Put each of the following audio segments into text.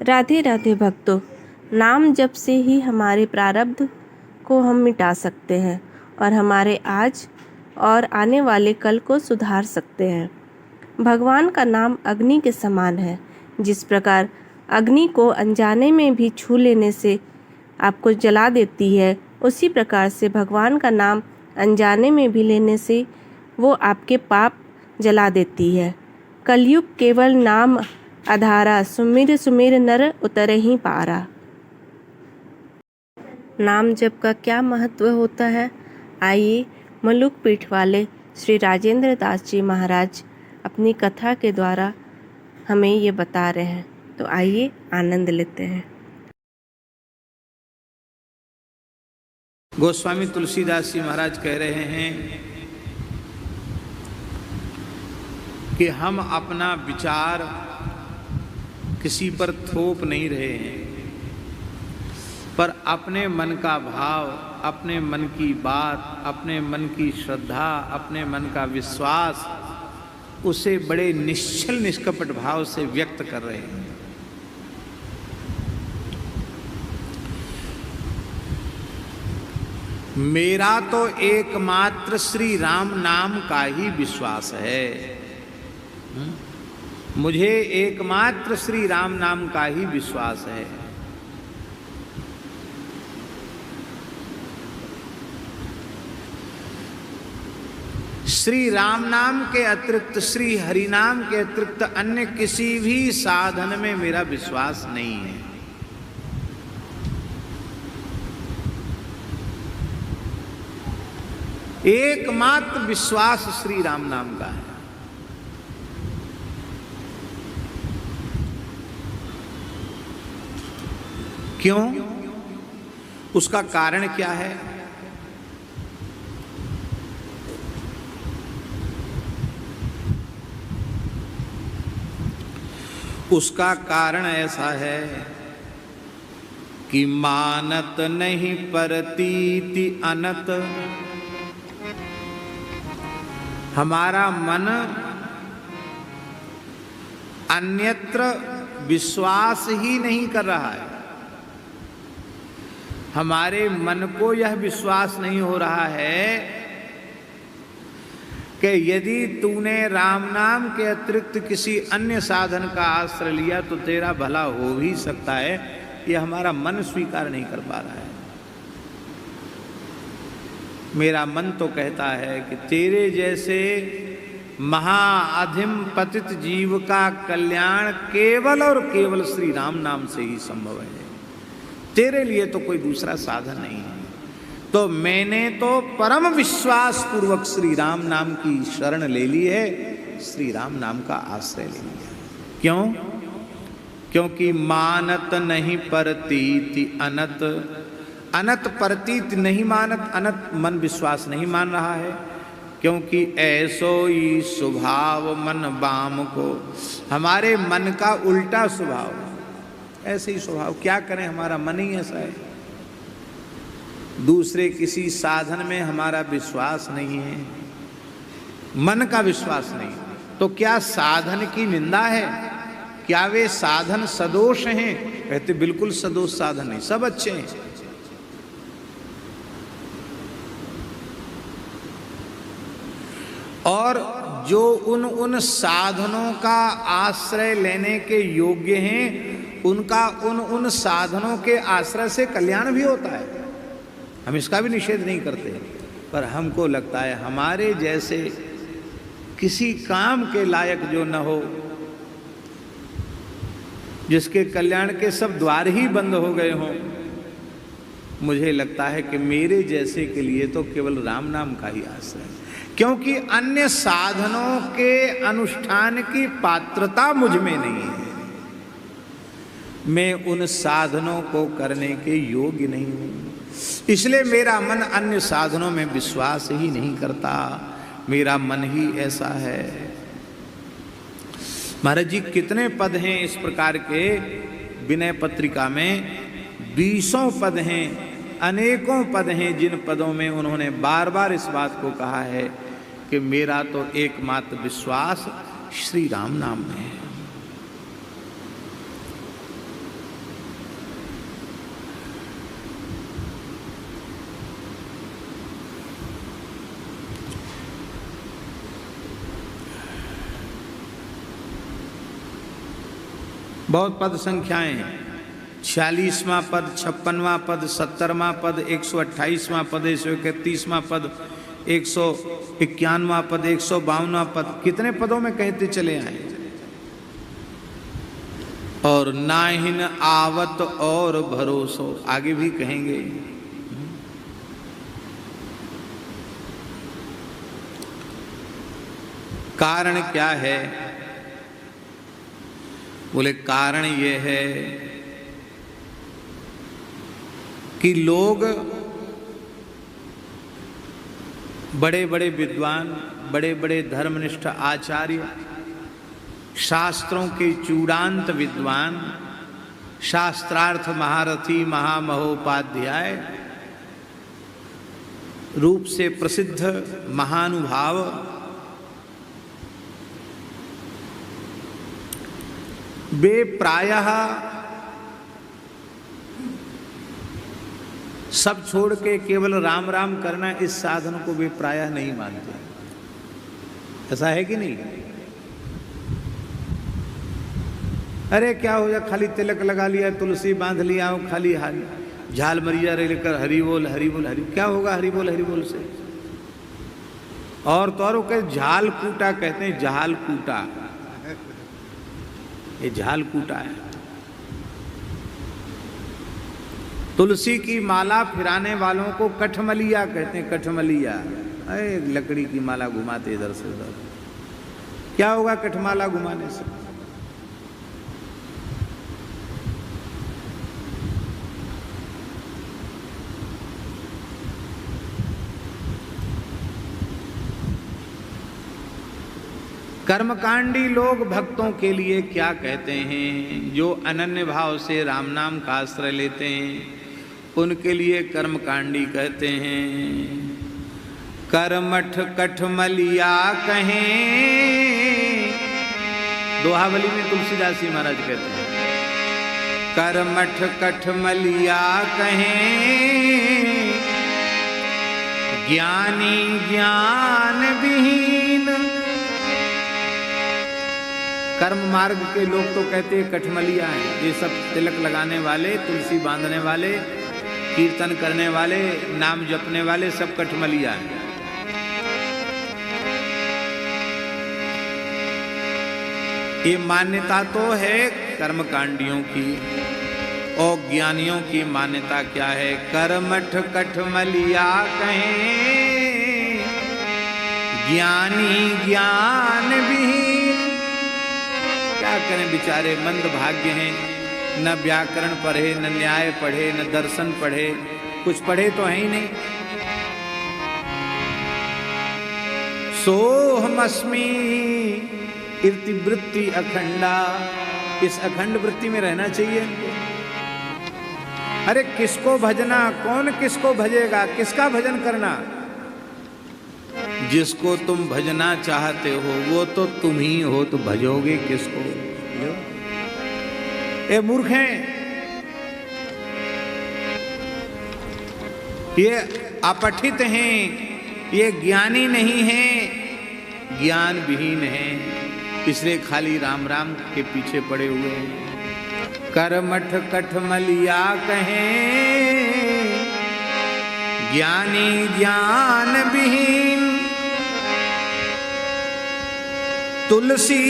राधे राधे भक्तों, नाम जप से ही हमारे प्रारब्ध को हम मिटा सकते हैं और हमारे आज और आने वाले कल को सुधार सकते हैं। भगवान का नाम अग्नि के समान है। जिस प्रकार अग्नि को अनजाने में भी छू लेने से आपको जला देती है, उसी प्रकार से भगवान का नाम अनजाने में भी लेने से वो आपके पाप जला देती है। कलयुग केवल नाम आधारा, सुमिर सुमिर नर उतरे ही पारा। नाम जप का क्या महत्व होता है, आइए मलुक पीठ वाले श्री राजेंद्र दास जी महाराज अपनी कथा के द्वारा हमें ये बता रहे हैं। तो आइए आनंद लेते हैं। गोस्वामी तुलसीदास जी महाराज कह रहे हैं कि हम अपना विचार किसी पर थोप नहीं रहे हैं, पर अपने मन का भाव, अपने मन की बात, अपने मन की श्रद्धा, अपने मन का विश्वास उसे बड़े निश्चल निष्कपट भाव से व्यक्त कर रहे हैं। मेरा तो एकमात्र श्री राम नाम का ही विश्वास है। मुझे एकमात्र श्री राम नाम का ही विश्वास है। श्री राम नाम के अतिरिक्त, श्री हरि नाम के अतिरिक्त अन्य किसी भी साधन में मेरा विश्वास नहीं है। एकमात्र विश्वास श्री राम नाम का है। क्यों? उसका कारण क्या है? उसका कारण ऐसा है कि मानत नहीं परतीति अनत। हमारा मन अन्यत्र विश्वास ही नहीं कर रहा है। हमारे मन को यह विश्वास नहीं हो रहा है कि यदि तूने राम नाम के अतिरिक्त किसी अन्य साधन का आश्रय लिया तो तेरा भला हो भी सकता है। यह हमारा मन स्वीकार नहीं कर पा रहा है। मेरा मन तो कहता है कि तेरे जैसे महाअधिम पतित जीव का कल्याण केवल और केवल श्री राम नाम से ही संभव है। तेरे लिए तो कोई दूसरा साधन नहीं है। तो मैंने तो परम विश्वास पूर्वक श्री राम नाम की शरण ले ली है, श्री राम नाम का आश्रय ले लिया। क्यों? क्योंकि मानत नहीं परतीति अनत। अनत परतीत नहीं मानत, अनत मन विश्वास नहीं मान रहा है। क्योंकि ऐसो ही स्वभाव मन बाम को। हमारे मन का उल्टा स्वभाव, ऐसे ही स्वभाव। क्या करें, हमारा मन ही ऐसा है। दूसरे किसी साधन में हमारा विश्वास नहीं है, मन का विश्वास नहीं। तो क्या साधन की निंदा है? क्या वे साधन सदोष हैं? कहते बिल्कुल सदोष साधन नहीं, सब अच्छे हैं। और जो उन साधनों का आश्रय लेने के योग्य हैं, उनका उन साधनों के आश्रय से कल्याण भी होता है। हम इसका भी निषेध नहीं करते, पर हमको लगता है हमारे जैसे किसी काम के लायक जो न हो, जिसके कल्याण के सब द्वार ही बंद हो गए हों, मुझे लगता है कि मेरे जैसे के लिए तो केवल राम नाम का ही आश्रय है। क्योंकि अन्य साधनों के अनुष्ठान की पात्रता मुझ में नहीं है। मैं उन साधनों को करने के योग्य नहीं हूं, इसलिए मेरा मन अन्य साधनों में विश्वास ही नहीं करता। मेरा मन ही ऐसा है। महाराज जी कितने पद हैं इस प्रकार के विनय पत्रिका में? 20 पद हैं, अनेकों पद हैं, जिन पदों में उन्होंने बार बार इस बात को कहा है कि मेरा तो एकमात्र विश्वास श्री राम नाम में है। बहुत पद संख्याएं हैं। 46वां पद, 56वां पद, 70वां पद, 128वां पद, 131वां पद, 151वां पद, 152वां पद, कितने पदों में कहते चले आए। और नाहिन आवत और भरोसो, आगे भी कहेंगे। कारण क्या है? बोले कारण ये है कि लोग बड़े बड़े विद्वान, बड़े बड़े धर्मनिष्ठ आचार्य, शास्त्रों के चूड़ांत विद्वान, शास्त्रार्थ महारथी, महामहोपाध्याय रूप से प्रसिद्ध महानुभाव वे प्रायः सब छोड़ के केवल राम राम करना, इस साधन को वे प्रायः नहीं मानते। ऐसा है कि नहीं? अरे क्या हो जाए, खाली तिलक लगा लिया, तुलसी बांध लिया, खाली झाल मरिया रे लेकर हरि बोल हरि बोल हरि, क्या होगा हरि बोल से? और तो और कहे झाल कूटा, कहते हैं झाल कूटा, ये झाल कूटा है। तुलसी की माला फिराने वालों को कठमलिया कहते हैं, कठमलिया। अरे लकड़ी की माला घुमाते इधर से उधर, क्या होगा कठमाला घुमाने से? कर्मकांडी लोग भक्तों के लिए क्या कहते हैं? जो अनन्य भाव से राम नाम का आश्रय लेते हैं उनके लिए कर्मकांडी कहते हैं। करमठ कठमलिया कहें, दोहावली में तुलसीदास जी महाराज कहते हैं, करमठ कठमलिया कहें, ज्ञानी ज्ञान विहीन। कर्म मार्ग के लोग तो कहते हैं कठमलिया हैं, ये सब तिलक लगाने वाले, तुलसी बांधने वाले, कीर्तन करने वाले, नाम जपने वाले सब कठमलिया हैं। ये मान्यता तो है कर्मकांडियों की, और ज्ञानियों की मान्यता क्या है? कर्मठ कठमलिया कहें, ज्ञानी ज्ञान विहीन। क्या करें बेचारे, मंद भाग्य हैं, न व्याकरण पढ़े, न न्याय पढ़े, न दर्शन पढ़े, कुछ पढ़े तो है ही नहीं। सोहमस्मि इतिवृत्ति अखंडा, इस अखंड वृत्ति में रहना चाहिए। अरे किसको भजना, कौन किसको भजेगा, किसका भजन करना? जिसको तुम भजना चाहते हो वो तो तुम ही हो, तो भजोगे किसको? ये मूर्ख हैं, ये अपठित हैं, ये ज्ञानी नहीं हैं, ज्ञान विहीन हैं, इसलिए खाली राम राम के पीछे पड़े हुए हैं। करमठ कठमलिया कहें, ज्ञानी ज्ञान विहीन। तुलसी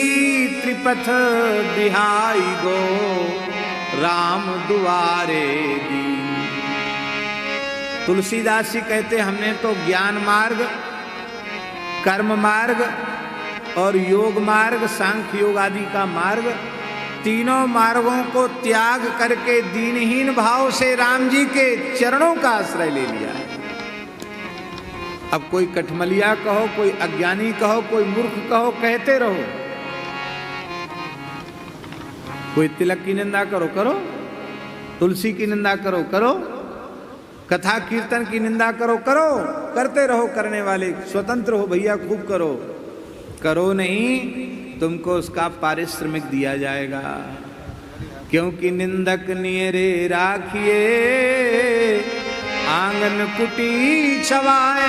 त्रिपथ बिहाई गो, राम दुआरे दी। तुलसीदास जी कहते हमने तो ज्ञान मार्ग, कर्म मार्ग और योग मार्ग, सांख्य योग आदि का मार्ग, तीनों मार्गों को त्याग करके दीनहीन भाव से राम जी के चरणों का आश्रय ले लिया है। अब कोई कठमलिया कहो, कोई अज्ञानी कहो, कोई मूर्ख कहो, कहते रहो। कोई तिलक की निंदा करो करो, तुलसी की निंदा करो करो, कथा कीर्तन की निंदा करो करो, करते रहो। करने वाले स्वतंत्र हो भैया, खूब करो। करो नहीं, तुमको उसका पारिश्रमिक दिया जाएगा। क्योंकि निंदक नियरे राखिए, आंगन कुटी छवाए।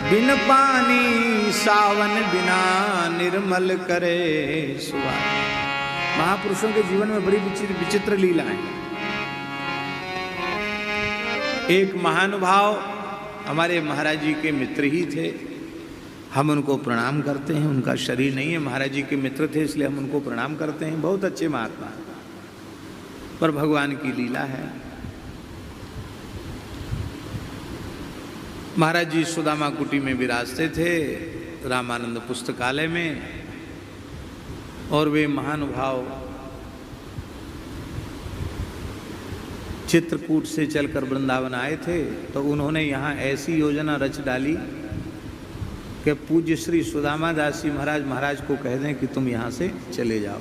बिन पानी सावन बिना, निर्मल करे सुहाए। महापुरुषों के जीवन में बड़ी विचित्र लीला है। एक महानुभाव हमारे महाराज जी के मित्र ही थे, हम उनको प्रणाम करते हैं। उनका शरीर नहीं है, महाराज जी के मित्र थे इसलिए हम उनको प्रणाम करते हैं। बहुत अच्छे महात्मा, पर भगवान की लीला है। महाराज जी सुदामा कुटी में विराजते थे, रामानंद पुस्तकालय में, और वे महानुभाव चित्रकूट से चलकर वृंदावन आए थे। तो उन्होंने यहाँ ऐसी योजना रच डाली कि पूज्य श्री सुदामा दास जी महाराज को कह दें कि तुम यहाँ से चले जाओ,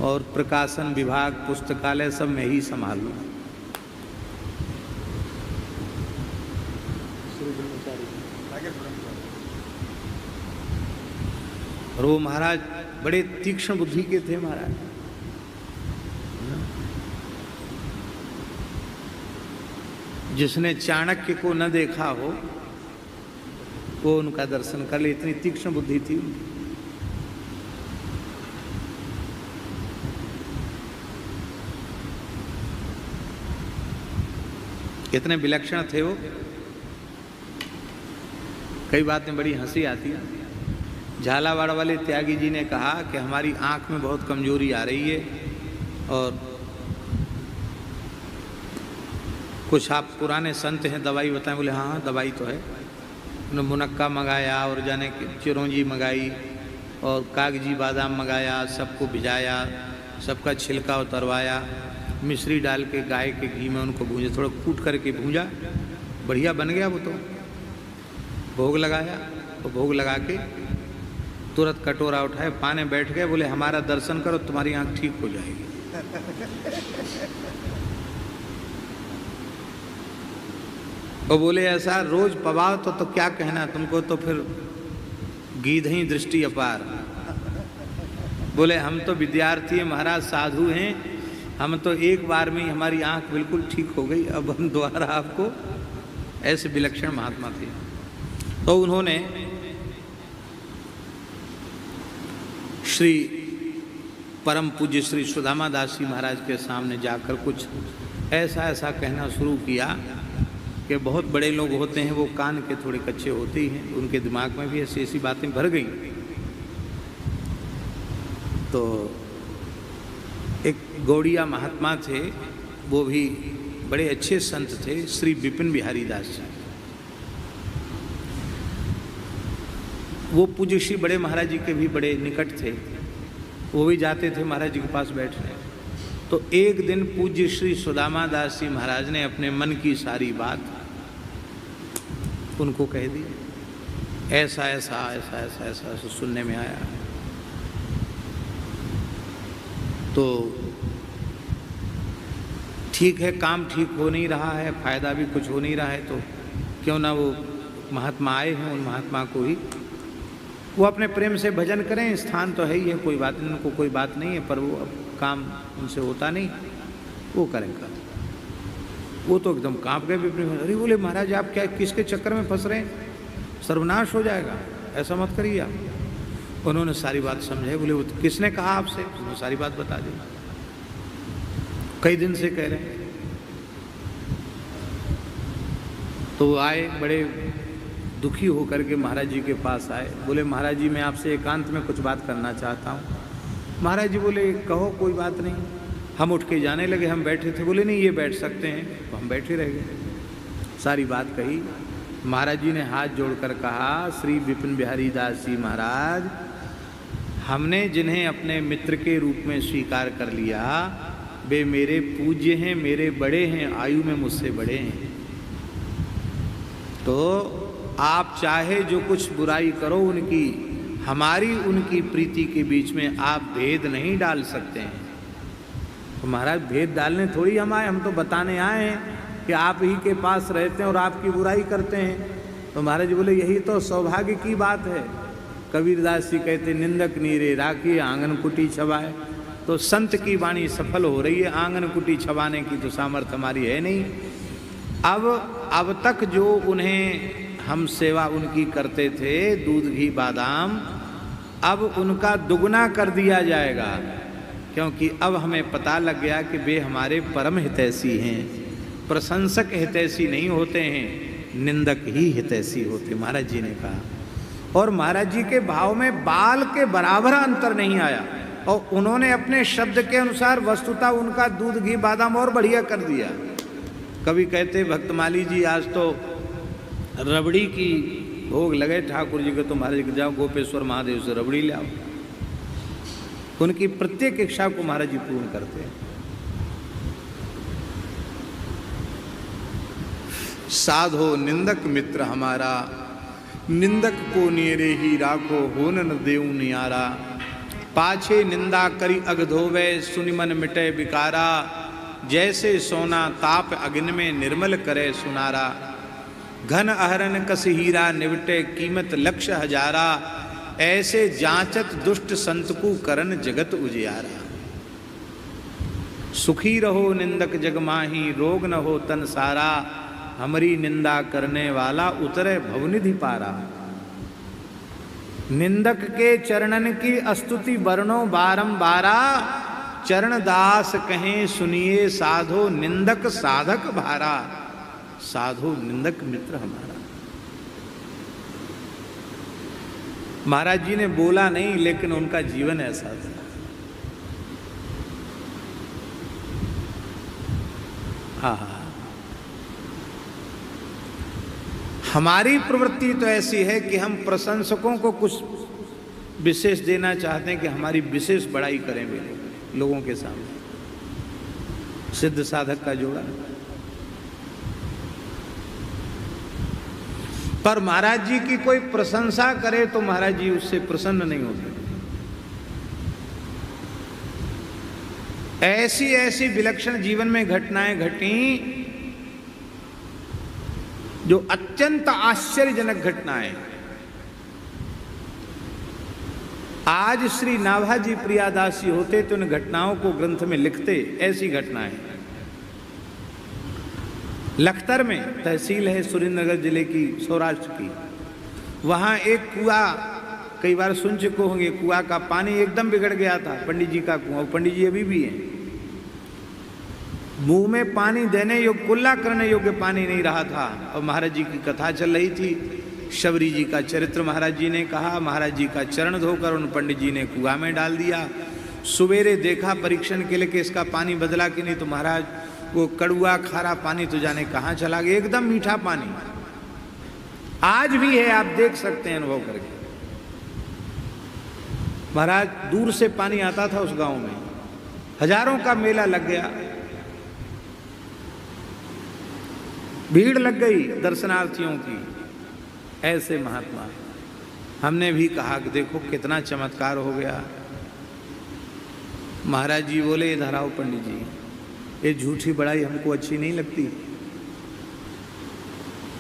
और प्रकाशन विभाग, पुस्तकालय सब मैं ही संभाल लूँ। और वो महाराज बड़े तीक्ष्ण बुद्धि के थे महाराज। जिसने चाणक्य को न देखा हो वो उनका दर्शन कर ले, इतनी तीक्ष्ण बुद्धि थी उनकी। कितने विलक्षण थे वो। कई बातें बड़ी हंसी आती है। झालावाड़ वाले त्यागी जी ने कहा कि हमारी आंख में बहुत कमजोरी आ रही है, और कुछ आप पुराने संत हैं, दवाई बताएं। बोले हाँ दवाई तो है। उन्होंने मुनक्का मंगाया और जाने चिरौंजी मंगाई और कागजी बादाम मंगाया, सबको भिजाया, सबका छिलका उतरवाया, मिश्री डाल के गाय के घी में उनको भूंजा, थोड़ा कूट करके भूंजा, बढ़िया बन गया वो तो। भोग लगाया और भोग लगा के तुरंत कटोरा उठाए, पाने बैठ गए। बोले हमारा दर्शन करो, तुम्हारी आंख ठीक हो जाएगी। और बोले ऐसा रोज पवाओ तो क्या कहना तुमको, तो फिर गीधही दृष्टि अपार। बोले हम तो विद्यार्थी हैं महाराज, साधु हैं, हम तो एक बार में ही हमारी आंख बिल्कुल ठीक हो गई, अब हम दोबारा आपको। ऐसे विलक्षण महात्मा थे। तो उन्होंने श्री परम पूज्य श्री सुदामा दास जी महाराज के सामने जाकर कुछ ऐसा कहना शुरू किया कि बहुत बड़े लोग होते हैं, वो कान के थोड़े कच्चे होते ही हैं, उनके दिमाग में भी ऐसी बातें भर गई। तो एक गौड़िया महात्मा थे, वो भी बड़े अच्छे संत थे, श्री विपिन बिहारी दास जी। वो पूज्य श्री बड़े महाराज जी के भी बड़े निकट थे, वो भी जाते थे महाराज जी के पास बैठने। तो एक दिन पूज्य श्री सुदामा दास जी महाराज ने अपने मन की सारी बात उनको कह दी। ऐसा सुनने में आया। तो ठीक है, काम ठीक हो नहीं रहा है, फायदा भी कुछ हो नहीं रहा है, तो क्यों ना वो महात्मा आए हैं, उन महात्मा को ही वो अपने प्रेम से भजन करें। स्थान तो है ही है, कोई बात नहीं, उनको कोई बात नहीं है, पर वो अब काम उनसे होता नहीं, वो करेंगे। वो तो एकदम कांप गए विपिन। अरे बोले महाराज आप क्या किसके चक्कर में फंस रहे हैं, सर्वनाश हो जाएगा, ऐसा मत करिए आप। उन्होंने सारी बात समझाई। बोले वो तो किसने कहा आपसे? उन्होंने सारी बात बता दी, कई दिन से कह रहे हैं। तो वो आए, बड़े दुखी होकर के महाराज जी के पास आए। बोले महाराज जी मैं आपसे एकांत में कुछ बात करना चाहता हूँ। महाराज जी बोले कहो, कोई बात नहीं। हम उठ के जाने लगे, हम बैठे थे। बोले नहीं ये बैठ सकते हैं, तो हम बैठे रह गए। सारी बात कही। महाराज जी ने हाथ जोड़कर कहा, श्री विपिन बिहारी दास जी महाराज, हमने जिन्हें अपने मित्र के रूप में स्वीकार कर लिया, वे मेरे पूज्य हैं, मेरे बड़े हैं, आयु में मुझसे बड़े हैं। तो आप चाहे जो कुछ बुराई करो उनकी, हमारी उनकी प्रीति के बीच में आप भेद नहीं डाल सकते हैं। तो महाराज भेद डालने थोड़ी हम आए, हम तो बताने आए हैं कि आप ही के पास रहते हैं और आपकी बुराई करते हैं। तो महाराज बोले यही तो सौभाग्य की बात है। कबीरदास जी कहते निंदक नीरे राखी आंगन कुटी छवाए। तो संत की वाणी सफल हो रही है, आंगन कुटी छवाने की तो सामर्थ्य हमारी है नहीं। अब तक जो उन्हें हम सेवा उनकी करते थे, दूध घी बादाम, अब उनका दुगना कर दिया जाएगा। क्योंकि अब हमें पता लग गया कि वे हमारे परम हितैषी हैं। प्रशंसक हितैषी नहीं होते हैं, निंदक ही हितैषी होते, महाराज जी ने कहा। और महाराज जी के भाव में बाल के बराबर अंतर नहीं आया, और उन्होंने अपने शब्द के अनुसार वस्तुतः उनका दूध घी बादाम और बढ़िया कर दिया। कभी कहते भक्तमाली जी आज तो रबड़ी की भोग लगे ठाकुर जी को, तो महाराज जी जाओ गोपेश्वर महादेव से रबड़ी ले आओ। उनकी प्रत्येक इच्छा को महाराज जी पूर्ण करते हैं। साधो निंदक मित्र हमारा, निंदक को नेरे ही राखो, होन न देऊ नियारा। पाछे निंदा करी अग धोवे, सुनि मन मिटे विकारा। जैसे सोना ताप अग्नि में, निर्मल करे सुनारा। घन अहरन कस हीरा, निवटे कीमत लक्ष हजारा। ऐसे जांचत दुष्ट संत को, करन जगत उजियारा। सुखी रहो निंदक जग माही, रोग न हो तन सारा। हमारी निंदा करने वाला, उतरे भवनिधि पारा। निंदक के चरणन की स्तुति वर्णो बारंबारा। चरण दास कहें सुनिए साधो, निंदक साधक भारा। साधो निंदक मित्र हमारा। महाराज जी ने बोला नहीं, लेकिन उनका जीवन ऐसा था। हाँ, हमारी प्रवृत्ति तो ऐसी है कि हम प्रशंसकों को कुछ विशेष देना चाहते हैं कि हमारी विशेष बड़ाई करें वे लोगों के सामने। सिद्ध साधक का जोड़ा। पर महाराज जी की कोई प्रशंसा करे तो महाराज जी उससे प्रसन्न नहीं होते। ऐसी ऐसी विलक्षण जीवन में घटनाएं घटी जो अत्यंत आश्चर्यजनक घटनाएं। आज श्री नाभाजी प्रियादासी होते तो उन घटनाओं को ग्रंथ में लिखते। ऐसी घटनाएं लखतर में तहसील है सुरेंद्रनगर जिले की, सौराष्ट्र की, वहां एक कुआं, कई बार सुन चुके होंगे, कुआं का पानी एकदम बिगड़ गया था। पंडित जी का कुआं, पंडित जी अभी भी हैं। मुंह में पानी देने योग्य, कुल्ला करने योग्य पानी नहीं रहा था। और महाराज जी की कथा चल रही थी, शबरी जी का चरित्र महाराज जी ने कहा। महाराज जी का चरण धोकर उन पंडित जी ने कुआं में डाल दिया। सवेरे देखा परीक्षण के लिए कि इसका पानी बदला कि नहीं, तो महाराज वो कड़ुआ खारा पानी तो जाने कहाँ चला गया, एकदम मीठा पानी। आज भी है, आप देख सकते हैं अनुभव करके। महाराज दूर से पानी आता था उस गांव में, हजारों का मेला लग गया, भीड़ लग गई दर्शनार्थियों की। ऐसे महात्मा, हमने भी कहा कि देखो कितना चमत्कार हो गया। महाराज जी बोले, इधर आओ पंडित जी, ये झूठी बड़ाई हमको अच्छी नहीं लगती।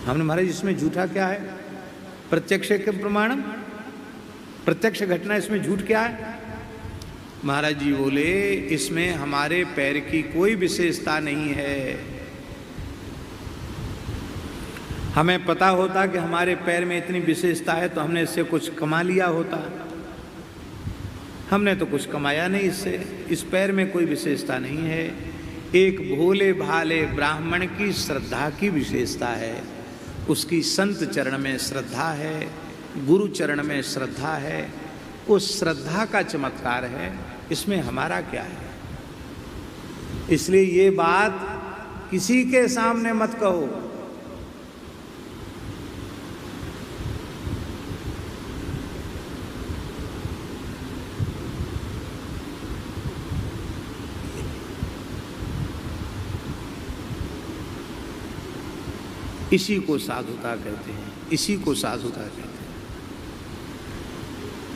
हमने, महाराज इसमें झूठा क्या है? प्रत्यक्ष के प्रमाणम, प्रत्यक्ष घटना, इसमें झूठ क्या है? महाराज जी बोले, इसमें हमारे पैर की कोई विशेषता नहीं है। हमें पता होता कि हमारे पैर में इतनी विशेषता है तो हमने इससे कुछ कमा लिया होता। हमने तो कुछ कमाया नहीं इससे। इस पैर में कोई विशेषता नहीं है। एक भोले भाले ब्राह्मण की श्रद्धा की विशेषता है। उसकी संत चरण में श्रद्धा है, गुरु चरण में श्रद्धा है। उस श्रद्धा का चमत्कार है, इसमें हमारा क्या है? इसलिए ये बात किसी के सामने मत कहो। इसी को साधुता कहते हैं, इसी को साधुता कहते हैं।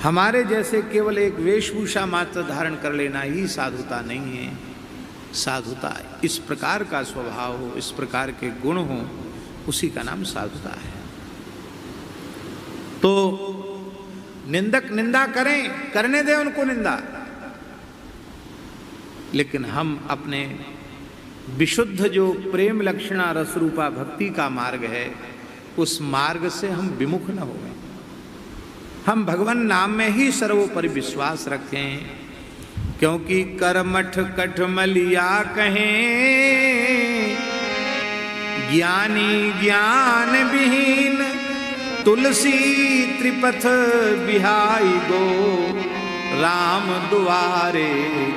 हमारे जैसे केवल एक वेशभूषा मात्र धारण कर लेना ही साधुता नहीं है। साधुता इस प्रकार का स्वभाव हो, इस प्रकार के गुण हो, उसी का नाम साधुता है। तो निंदक निंदा करें, करने दें उनको निंदा, लेकिन हम अपने विशुद्ध जो प्रेम लक्षणा रस रूपा भक्ति का मार्ग है, उस मार्ग से हम विमुख न हों। हम भगवान नाम में ही सर्वोपरि विश्वास रखें। क्योंकि करमठ कठमलिया कहें, ज्ञानी ज्ञान विहीन, तुलसी त्रिपथ बिहाई गो, राम दुआरे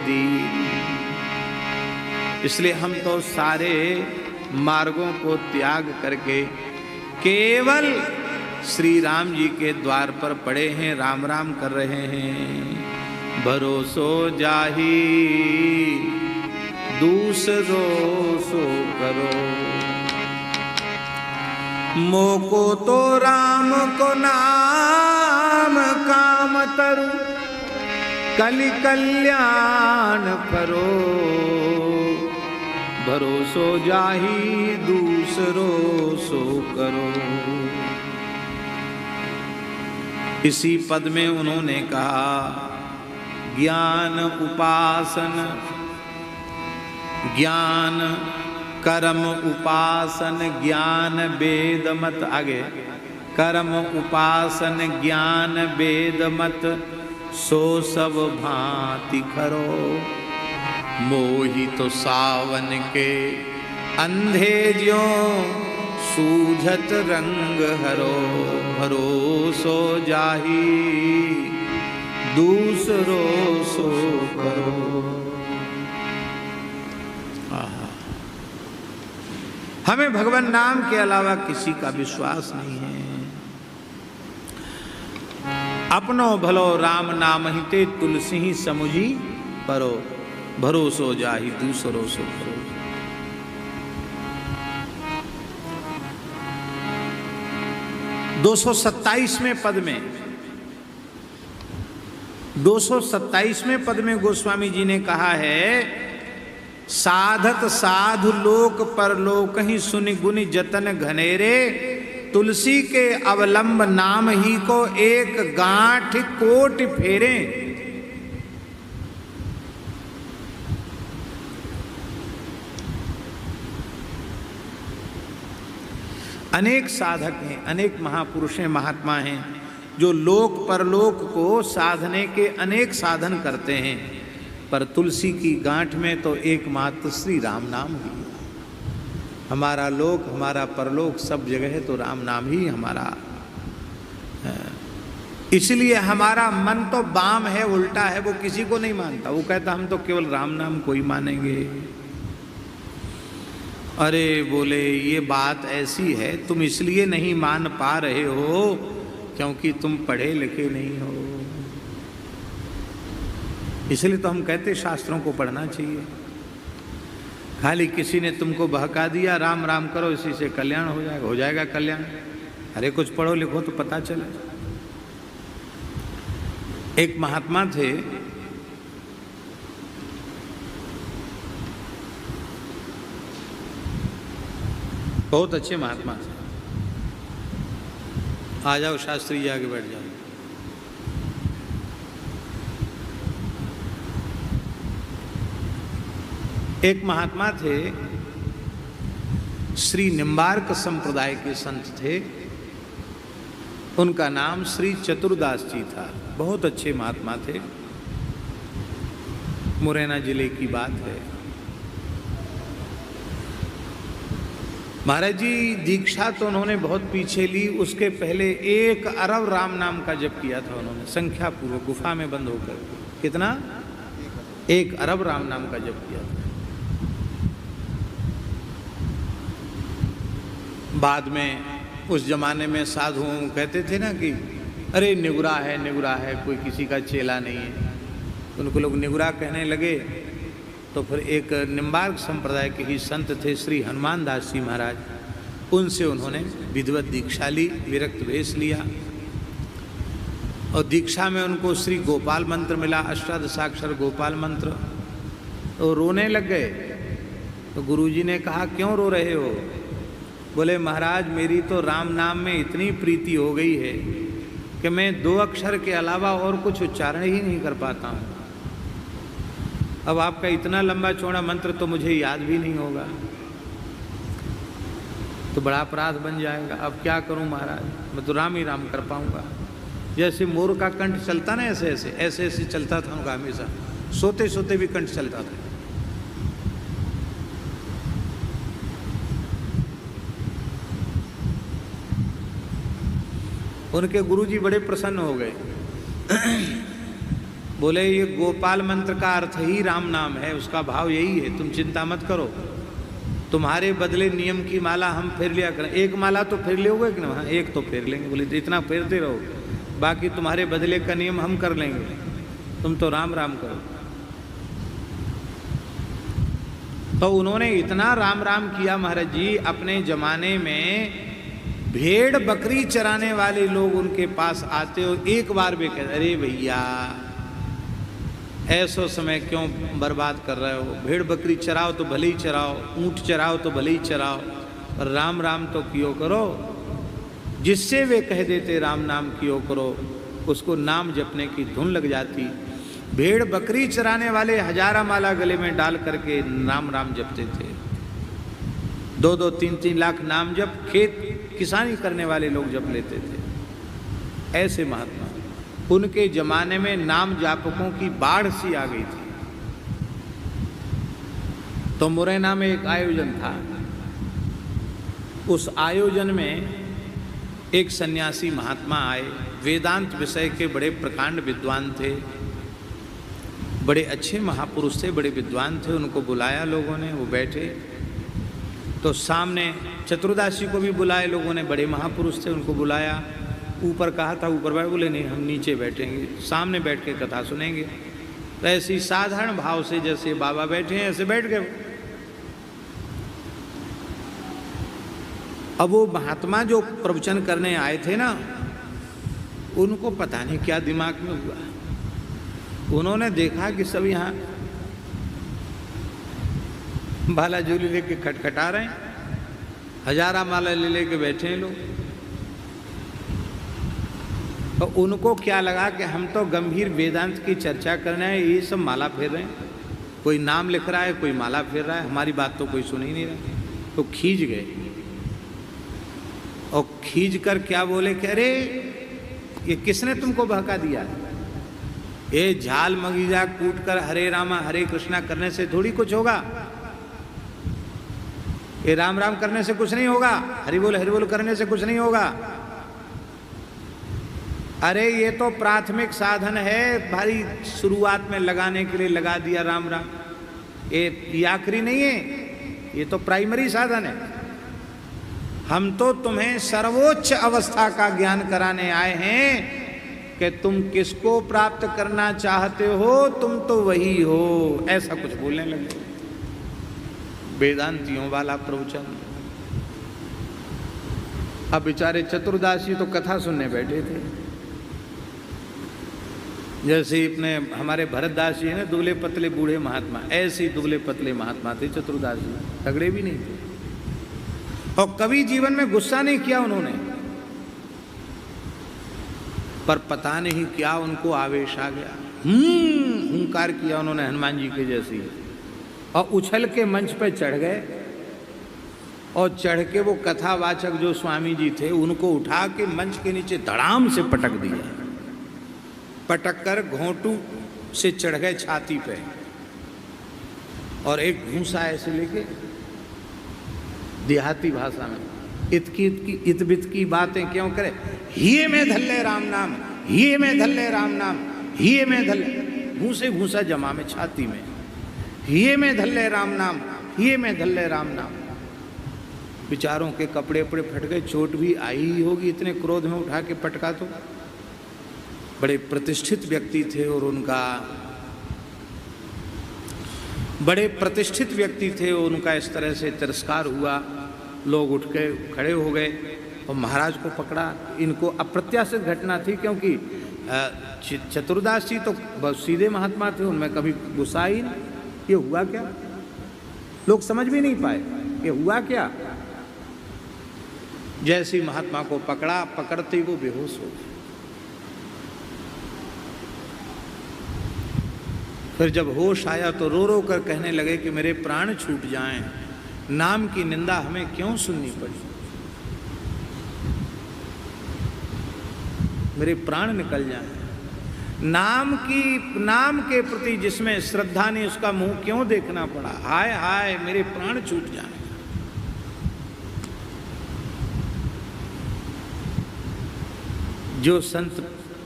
दीन। इसलिए हम तो सारे मार्गों को त्याग करके केवल श्री राम जी के द्वार पर पड़े हैं, राम राम कर रहे हैं। भरोसो जाही दूसरो सो करो, मोको तो राम को नाम काम तरु, कलि कल्याण करो। भरोसो जाही दूसरो सो करो। इसी पद में उन्होंने कहा ज्ञान उपासन, ज्ञान कर्म उपासन, ज्ञान वेद मत, आगे कर्म उपासन ज्ञान वेद मत, सो सब भांति खरो। मोहि तो सावन के अंधे ज्यों, सूझत रंग हरो। भरोसो जाही दूसरो सो करो। हमें भगवान नाम के अलावा किसी का विश्वास नहीं है। अपनो भलो राम नाम हिते, तुलसी ही समुझी परो। भरोसो जाही दूसरो सो करो। 227वें पद में 227वें पद में गोस्वामी जी ने कहा है, साधत साधु लोक परलोक ही सुनि गुनि जतन घनेरे, तुलसी के अवलंब नाम ही को एक गांठ कोट फेरे। अनेक साधक हैं, अनेक महापुरुष हैं, महात्मा हैं, जो लोक परलोक को साधने के अनेक साधन करते हैं, पर तुलसी की गांठ में तो एकमात्र श्री राम नाम ही। हमारा लोक, हमारा परलोक, सब जगह तो राम नाम ही हमारा है। इसलिए हमारा मन तो बाम है, उल्टा है, वो किसी को नहीं मानता। वो कहता हम तो केवल राम नाम को ही मानेंगे। अरे बोले ये बात ऐसी है, तुम इसलिए नहीं मान पा रहे हो क्योंकि तुम पढ़े लिखे नहीं हो। इसलिए तो हम कहते शास्त्रों को पढ़ना चाहिए। खाली किसी ने तुमको बहका दिया राम राम करो, इसी से कल्याण हो जाएगा कल्याण। अरे कुछ पढ़ो लिखो तो पता चले। एक महात्मा थे, बहुत अच्छे महात्मा थे। आ जाओ शास्त्री जी, आगे बैठ जाओ। एक महात्मा थे, श्री निम्बार्क संप्रदाय के संत थे। उनका नाम श्री चतुरदास जी था। बहुत अच्छे महात्मा थे। मुरैना जिले की बात है। महाराज जी दीक्षा तो उन्होंने बहुत पीछे ली। उसके पहले 1 अरब राम नाम का जप किया था उन्होंने, संख्या पूर्वक गुफा में बंद होकर। कितना? 1 अरब राम नाम का जप किया था। बाद में उस जमाने में साधु कहते थे ना कि अरे निगुरा है, कोई किसी का चेला नहीं है। उनको लोग निगुरा कहने लगे। तो फिर एक निम्बार्क संप्रदाय के ही संत थे श्री हनुमान दास जी महाराज, उनसे उन्होंने विधिवत दीक्षा ली, विरक्त वेश लिया। और दीक्षा में उनको श्री गोपाल मंत्र मिला, अष्टादशाक्षर गोपाल मंत्र। तो रोने लग गए। तो गुरुजी ने कहा क्यों रो रहे हो? बोले महाराज मेरी तो राम नाम में इतनी प्रीति हो गई है कि मैं 2 अक्षर के अलावा और कुछ उच्चारण ही नहीं कर पाता हूँ। अब आपका इतना लंबा चौड़ा मंत्र तो मुझे याद भी नहीं होगा, तो बड़ा अपराध बन जाएगा। अब क्या करूं महाराज, मैं तो राम ही राम कर पाऊंगा। जैसे मोर का कंठ चलता ना, ऐसे ऐसे चलता था उनका हमेशा। सोते सोते भी कंठ चलता था। उनके गुरुजी बड़े प्रसन्न हो गए। बोले ये गोपाल मंत्र का अर्थ ही राम नाम है, उसका भाव यही है, तुम चिंता मत करो, तुम्हारे बदले नियम की माला हम फेर लिया करें। एक माला तो फेर लोगे कि ना? हाँ, एक तो फेर लेंगे। बोले इतना फेरते रहो, बाकी तुम्हारे बदले का नियम हम कर लेंगे, तुम तो राम राम करो। तो उन्होंने इतना राम राम किया महाराज जी, अपने जमाने में भेड़ बकरी चराने वाले लोग उनके पास आते हो, एक बार भी कहते अरे भैया ऐसो समय क्यों बर्बाद कर रहे हो, भेड़ बकरी चराओ तो भले ही चराओ, ऊंट चराओ तो भले ही चराओ, पर राम राम तो कियो करो। जिससे वे कह देते राम नाम कियो करो, उसको नाम जपने की धुन लग जाती। भेड़ बकरी चराने वाले हजारा माला गले में डाल करके राम राम जपते थे, 2-2, 3-3 लाख नाम जप खेत किसानी करने वाले लोग जप लेते थे। ऐसे महात्मा, उनके जमाने में नाम जापकों की बाढ़ सी आ गई थी। तो मुरैना में एक आयोजन था, उस आयोजन में एक सन्यासी महात्मा आए, वेदांत विषय के बड़े प्रकांड विद्वान थे, बड़े अच्छे महापुरुष थे, बड़े विद्वान थे। उनको बुलाया लोगों ने, वो बैठे। तो सामने चतुर्दासी को भी बुलाए लोगों ने, बड़े महापुरुष थे, उनको बुलाया। ऊपर कहा था ऊपर बैठ, बोले नहीं हम नीचे बैठेंगे, सामने बैठ के कथा सुनेंगे। तो ऐसी साधारण भाव से जैसे बाबा बैठे हैं ऐसे बैठ गए। अब वो महात्मा जो प्रवचन करने आए थे ना, उनको पता नहीं क्या दिमाग में हुआ, उन्होंने देखा कि सब यहाँ बाला झूली लेके खटखटा रहे हैं, हजारा माला ले लेके बैठे हैं लोग। तो उनको क्या लगा कि हम तो गंभीर वेदांत की चर्चा करना है, ये सब माला फेर रहे हैं, कोई नाम लिख रहा है, कोई माला फेर रहा है, हमारी बात तो कोई सुन ही नहीं रहा। तो खींच गए और खींच कर क्या बोले कि अरे ये किसने तुमको बहका दिया? ये झाल मगीजा कूट कर हरे रामा हरे कृष्णा करने से थोड़ी कुछ होगा, ये राम राम करने से कुछ नहीं होगा, हरि बोल करने से कुछ नहीं होगा। अरे ये तो प्राथमिक साधन है, भारी शुरुआत में लगाने के लिए लगा दिया राम राम, ये आखिरी नहीं है, ये तो प्राइमरी साधन है। हम तो तुम्हें सर्वोच्च अवस्था का ज्ञान कराने आए हैं कि तुम किसको प्राप्त करना चाहते हो, तुम तो वही हो, ऐसा कुछ बोलने लगे। वेदांतियों वाला प्रवचन। अब बेचारे चतुर्दासी तो कथा सुनने बैठे थे। जैसे अपने हमारे भरतदास जी है ना, दुबले पतले बूढ़े महात्मा, ऐसे दुबले पतले महात्मा थे चतुर्दास जी, तगड़े भी नहीं थे। और कभी जीवन में गुस्सा नहीं किया उन्होंने, पर पता नहीं क्या उनको आवेश आ गया, हुंकार किया उन्होंने हनुमान जी के जैसी, और उछल के मंच पर चढ़ गए। और चढ़ के वो कथावाचक जो स्वामी जी थे उनको उठा के मंच के नीचे धड़ाम से पटक दिया, पटक कर घोंटू से चढ़ गए छाती पे, और एक घूंसा ऐसे लेके देहाती भाषा में इतकी इत बित की बातें क्यों करे, हिये में धल्ले राम नाम, हिये में धल्ले राम नाम, हिये में धल्ले, घूसे घूसा जमा में छाती में, हिये में धल्ले राम नाम, हिये में धल्ले राम नाम। बेचारों के कपड़े उपड़े फट गए, चोट भी आई ही होगी, इतने क्रोध में उठा के पटका। तो बड़े प्रतिष्ठित व्यक्ति थे और बड़े प्रतिष्ठित व्यक्ति थे, उनका इस तरह से तिरस्कार हुआ। लोग उठ के खड़े हो गए और महाराज को पकड़ा। इनको अप्रत्याशित घटना थी, क्योंकि चतुर्दास जी तो बहुत सीधे महात्मा थे, उनमें कभी गुस्सा ही नहीं। ये हुआ क्या, लोग समझ भी नहीं पाए ये हुआ क्या। जैसे महात्मा को पकड़ा, पकड़ते ही वो बेहोश हो गए। फिर जब होश आया तो रो रो कर कहने लगे कि मेरे प्राण छूट जाएं, नाम की निंदा हमें क्यों सुननी पड़ी, मेरे प्राण निकल जाएं। नाम के प्रति जिसमें श्रद्धा ने उसका मुंह क्यों देखना पड़ा। हाय हाय मेरे प्राण छूट जाए। जो संत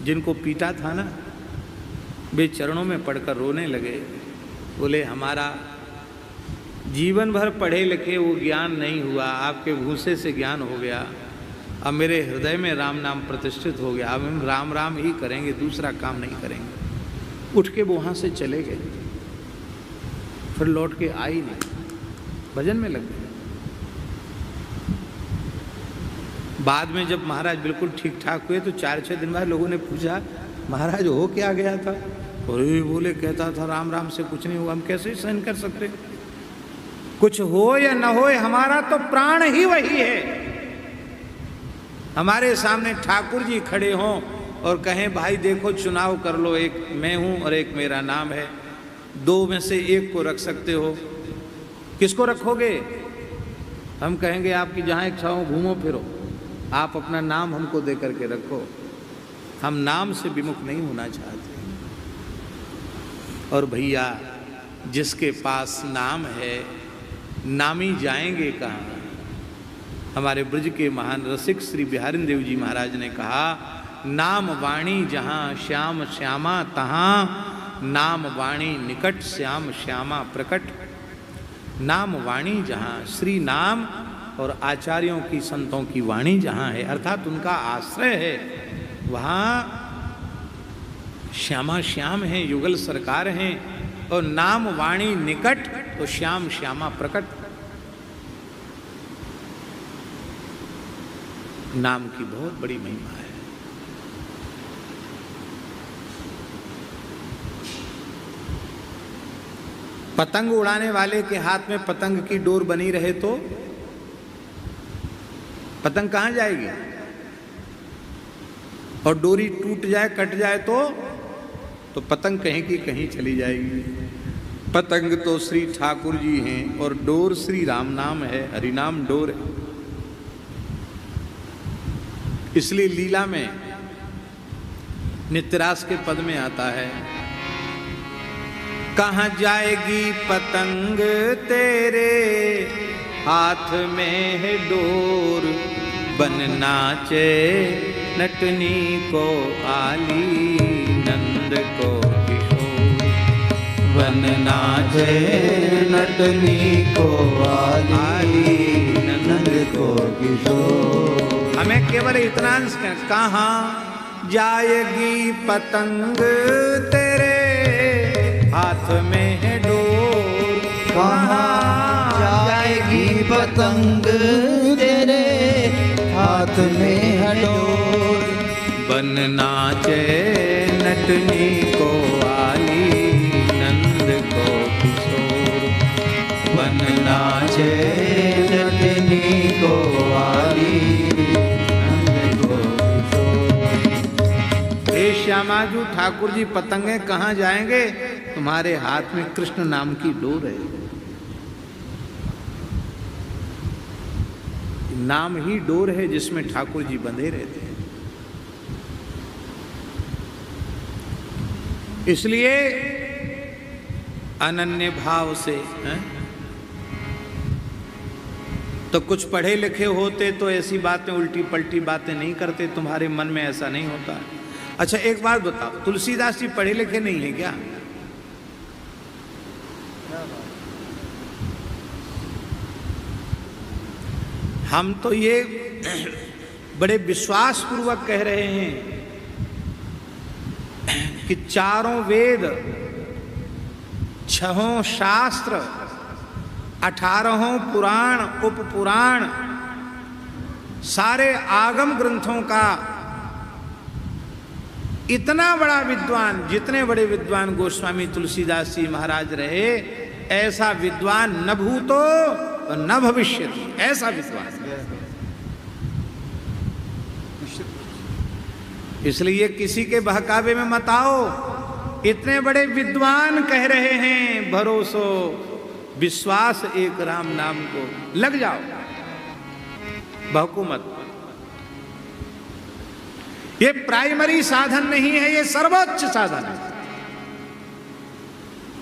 जिनको पीटा था ना, वे चरणों में पड़कर रोने लगे, बोले हमारा जीवन भर पढ़े लिखे वो ज्ञान नहीं हुआ, आपके भूसे से ज्ञान हो गया, अब मेरे हृदय में राम नाम प्रतिष्ठित हो गया, अब हम राम राम ही करेंगे, दूसरा काम नहीं करेंगे। उठ के वो वहाँ से चले गए, फिर लौट के आई नहीं, भजन में लग गए। बाद में जब महाराज बिल्कुल ठीक ठाक हुए तो 4-6 दिन बाद लोगों ने पूछा महाराज हो क्या गया था। अरे बोले कहता था राम राम से कुछ नहीं हुआ। हम कैसे सहन कर सकते, कुछ हो या न हो हमारा तो प्राण ही वही है। हमारे सामने ठाकुर जी खड़े हों और कहें भाई देखो चुनाव कर लो, एक मैं हूं और एक मेरा नाम है, 2 में से एक को रख सकते हो, किसको रखोगे। हम कहेंगे आपकी जहां इच्छा हो घूमो फिरो, आप अपना नाम हमको दे करके रखो। हम नाम से विमुख नहीं होना चाहते। और भैया जिसके पास नाम है नामी जाएंगे कहाँ। हमारे ब्रज के महान रसिक श्री बिहारी देव जी महाराज ने कहा नाम वाणी जहाँ श्याम श्यामा तहाँ, नाम वाणी निकट श्याम श्यामा प्रकट। नाम वाणी जहाँ श्री नाम और आचार्यों की संतों की वाणी जहाँ है अर्थात उनका आश्रय है, वहाँ श्यामा श्याम हैं, युगल सरकार हैं। और नाम वाणी निकट तो श्याम श्यामा प्रकट। नाम की बहुत बड़ी महिमा है। पतंग उड़ाने वाले के हाथ में पतंग की डोर बनी रहे तो पतंग कहां जाएगी, और डोरी टूट जाए कट जाए तो पतंग कहीं की कहीं चली जाएगी। पतंग तो श्री ठाकुर जी हैं और डोर श्री राम नाम है, हरिनाम डोर है। इसलिए लीला में नित्यरास के पद में आता है कहाँ जाएगी पतंग तेरे हाथ में है डोर, बन नाचे नटनी को आली नंद को किशोर, बन नाचे नटनी को आली नंद को किशोर। हमें केवल इतना अंश कहाँ जाएगी पतंग तेरे हाथ में है डोर, कहाँ जाएगी पतंग तेरे हाथ में है डोर, बन नाचे नटनी को आली नंद को किशोर, बन नाचे नटनी को आली नंद को किशोर। हे श्यामाजू ठाकुर जी पतंगे कहाँ जाएंगे, तुम्हारे हाथ में कृष्ण नाम की डोर है। नाम ही डोर है जिसमें ठाकुर जी बंधे रहते हैं। इसलिए अनन्य भाव से हैं? तो कुछ पढ़े लिखे होते तो ऐसी बातें उल्टी पलटी बातें नहीं करते, तुम्हारे मन में ऐसा नहीं होता। अच्छा एक बात बताओ, तुलसीदास जी पढ़े लिखे नहीं है क्या? हम तो ये बड़े विश्वास पूर्वक कह रहे हैं कि 4 वेद, 6 शास्त्र, 18 पुराण, उपपुराण, सारे आगम ग्रंथों का इतना बड़ा विद्वान, जितने बड़े विद्वान गोस्वामी तुलसीदास जी महाराज रहे, ऐसा विद्वान न भूतो न भविष्यति, ऐसा विद्वान। इसलिए किसी के बहकावे में मत आओ। इतने बड़े विद्वान कह रहे हैं, भरोसो विश्वास एक राम नाम को, लग जाओ, बहको मत। ये प्राइमरी साधन नहीं है, ये सर्वोच्च साधन है।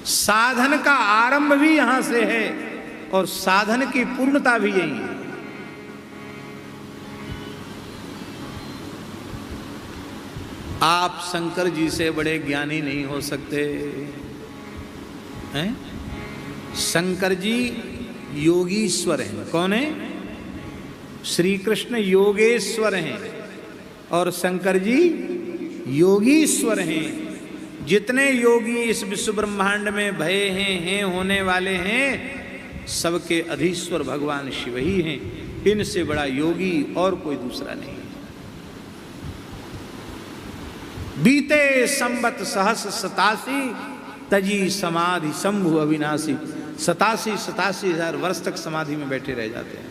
साधन का आरंभ भी यहां से है और साधन की पूर्णता भी यही है। आप शंकर जी से बड़े ज्ञानी नहीं हो सकते हैं। शंकर जी योगीश्वर हैं। कौन है? श्री कृष्ण योगेश्वर हैं और शंकर जी योगीश्वर हैं। जितने योगी इस विश्व ब्रह्मांड में भये हैं होने वाले हैं, सबके अधीश्वर भगवान शिव ही हैं। इनसे बड़ा योगी और कोई दूसरा नहीं। बीते संवत सहस 87 तजी समाधि शंभु अविनाशी। 87 हजार वर्ष तक समाधि में बैठे रह जाते हैं।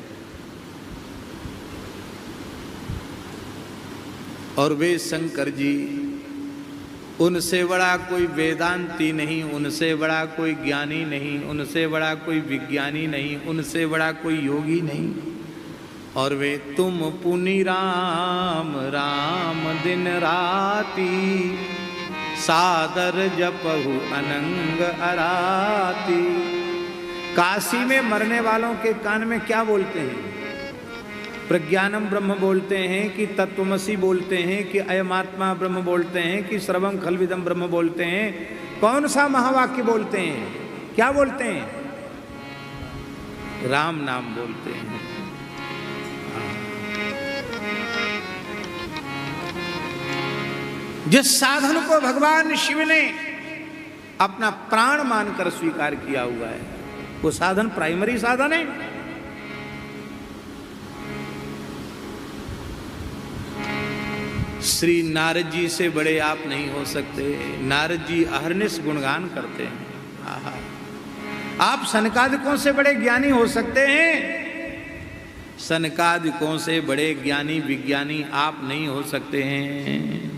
और वे शंकर जी, उनसे बड़ा कोई वेदांती नहीं, उनसे बड़ा कोई ज्ञानी नहीं, उनसे बड़ा कोई विज्ञानी नहीं, उनसे बड़ा कोई योगी नहीं। और वे तुम पुनि राम राम दिन राती, सादर जपहु अनंग अराती। काशी में मरने वालों के कान में क्या बोलते हैं? प्रज्ञानम ब्रह्म बोलते हैं कि तत्वमसी बोलते हैं कि अयमात्मा ब्रह्म बोलते हैं कि सर्वम खलविदम ब्रह्म बोलते हैं। कौन सा महावाक्य बोलते हैं? क्या बोलते हैं? राम नाम बोलते हैं। जिस साधन को भगवान शिव ने अपना प्राण मानकर स्वीकार किया हुआ है, वो साधन प्राइमरी साधन है। श्री नारद जी से बड़े आप नहीं हो सकते। नारद जी अहर्निश गुणगान करते हैं। आहा, आप सनकादिकों से बड़े ज्ञानी हो सकते हैं। सनकादिकों से बड़े ज्ञानी विज्ञानी आप नहीं हो सकते हैं।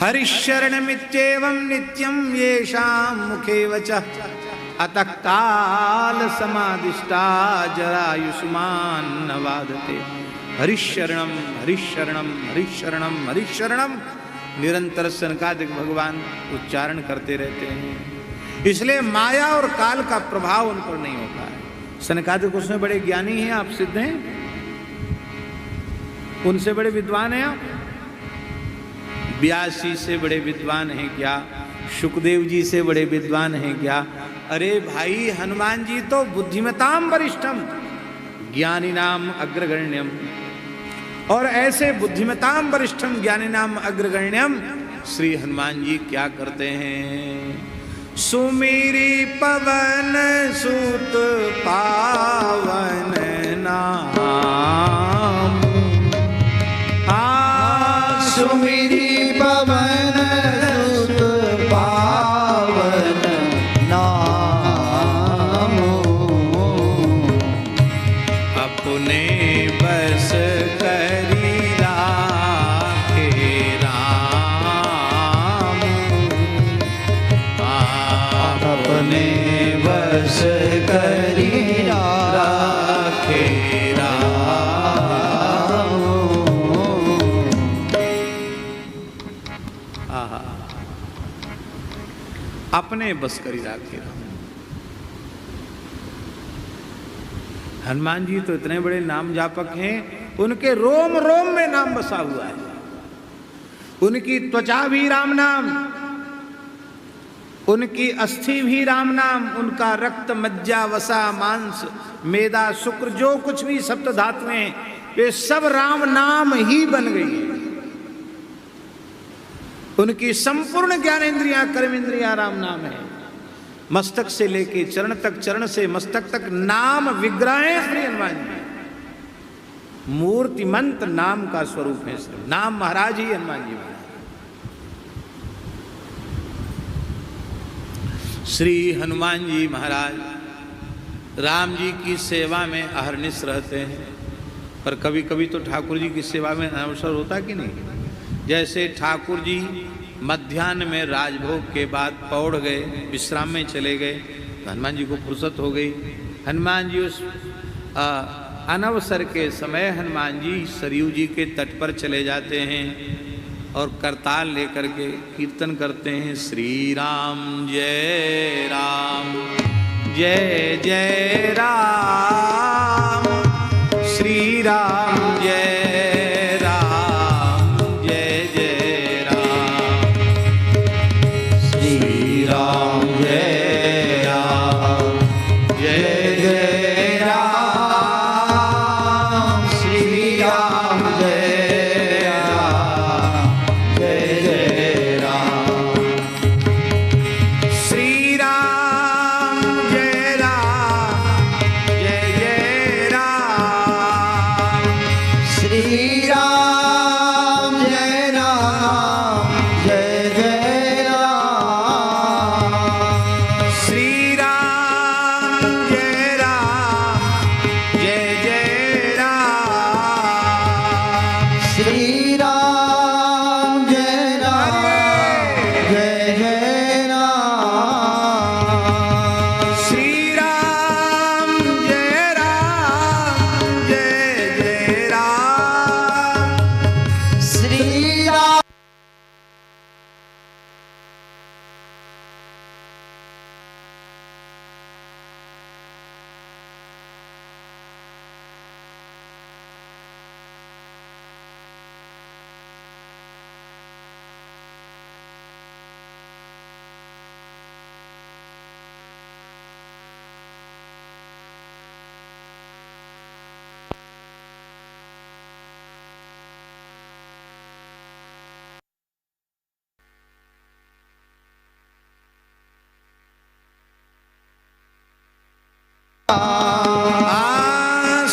हरिशरणमित्येवं नित्यं येषां मुखे वचः अतः काल समादिष्टा जरायुष्मान न वादते। हरिशरणम हरिशरणम हरिशरणम हरिशरणम निरंतर सनकादिक भगवान उच्चारण करते रहते हैं। इसलिए माया और काल का प्रभाव उन पर नहीं होता है। सनकादिक उसमें बड़े ज्ञानी हैं, आप सिद्ध हैं, उनसे बड़े विद्वान हैं आप। व्यास जी से बड़े विद्वान हैं क्या? शुकदेव जी से बड़े विद्वान हैं क्या? अरे भाई, हनुमान जी तो बुद्धिमताम वरिष्ठम ज्ञानी नाम अग्रगण्यम। और ऐसे बुद्धिमताम वरिष्ठम ज्ञानी नाम अग्रगण्यम श्री हनुमान जी क्या करते हैं? सुमेरी पवन सुत पावन नाम। सुमेरी पवन सुत पावन नाम। अपने बस करी राखे राम। अपने बस करी राखे अपने बस करी राखे। हनुमान जी तो इतने बड़े नाम जापक हैं, उनके रोम रोम में नाम बसा हुआ है। उनकी त्वचा भी राम नाम, उनकी अस्थि भी राम नाम, उनका रक्त मज्जा वसा मांस मेदा शुक्र जो कुछ भी सप्त धातुएं, वे सब राम नाम ही बन गई है। उनकी संपूर्ण ज्ञानेंद्रियां कर्मेंद्रियां राम नाम है। मस्तक से लेके चरण तक, चरण से मस्तक तक नाम विग्रह है श्री हनुमान जी। मूर्तिमंत नाम का स्वरूप है श्री नाम। महाराज ही हनुमान जी महाराज। श्री हनुमान जी महाराज राम जी की सेवा में अहर्निश रहते हैं। पर कभी कभी तो ठाकुर जी की सेवा में अवसर होता कि नहीं। जैसे ठाकुर जी मध्याह्न में राजभोग के बाद पौड़ गए, विश्राम में चले गए, तो हनुमान जी को फुर्सत हो गई। हनुमान जी उस अनवसर के समय हनुमान जी सरयू जी के तट पर चले जाते हैं और करताल लेकर के कीर्तन करते हैं, श्री राम जय राम जय जय राम, श्री राम जय राम जय जय राम, श्री राम जय राम जय जय राम, श्री राम जय राम जय जय राम, श्री राम जय राम जय जय राम, श्री राम जय राम जय जय राम, श्री राम जय राम जय जय राम, श्री राम जय राम जय जय राम, श्री राम जय राम जय जय राम, श्री राम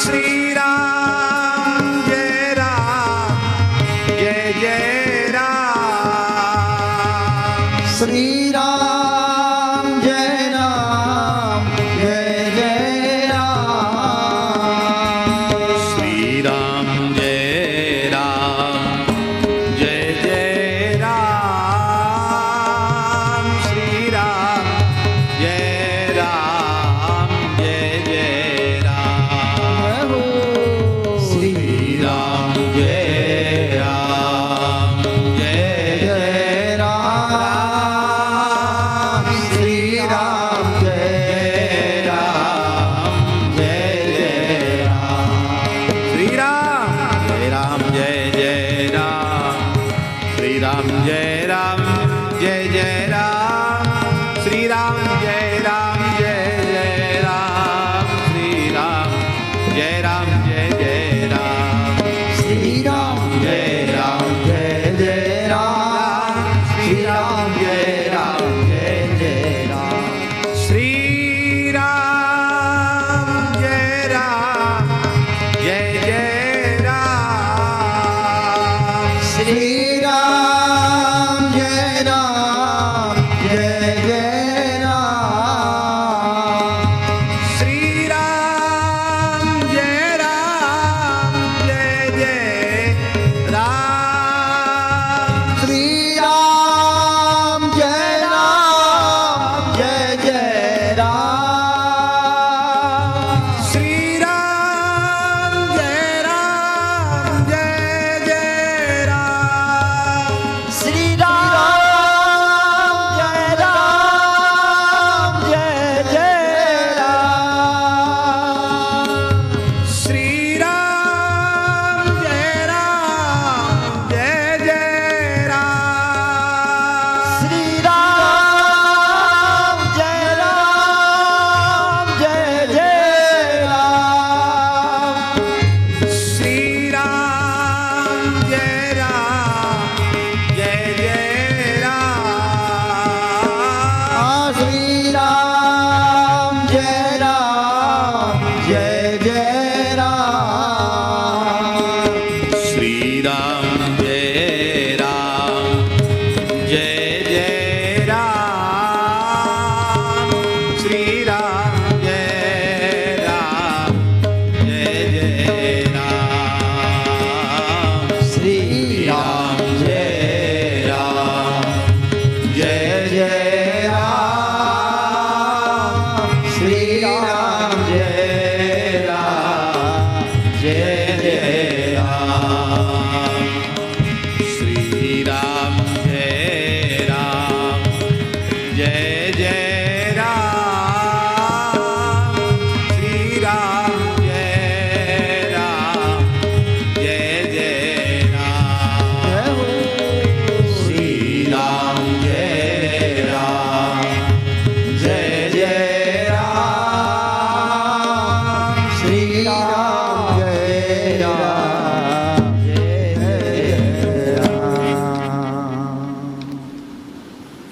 श्री राम जय राम जय जय राम, श्री राम जय राम जय जय राम, श्री राम जय राम जय जय राम, श्री राम जय राम जय जय राम, श्री राम जय राम जय जय राम, श्री राम जय राम जय जय राम, श्री राम जय जय राम, श्री राम जय राम जय जय राम, श्री राम जय राम जय जय राम, श्री राम जय राम जय जय राम, श्री राम जय राम जय जय राम, श्री राम जय राम जय जय राम, श्री राम जय राम जय जय राम, श्री राम जय राम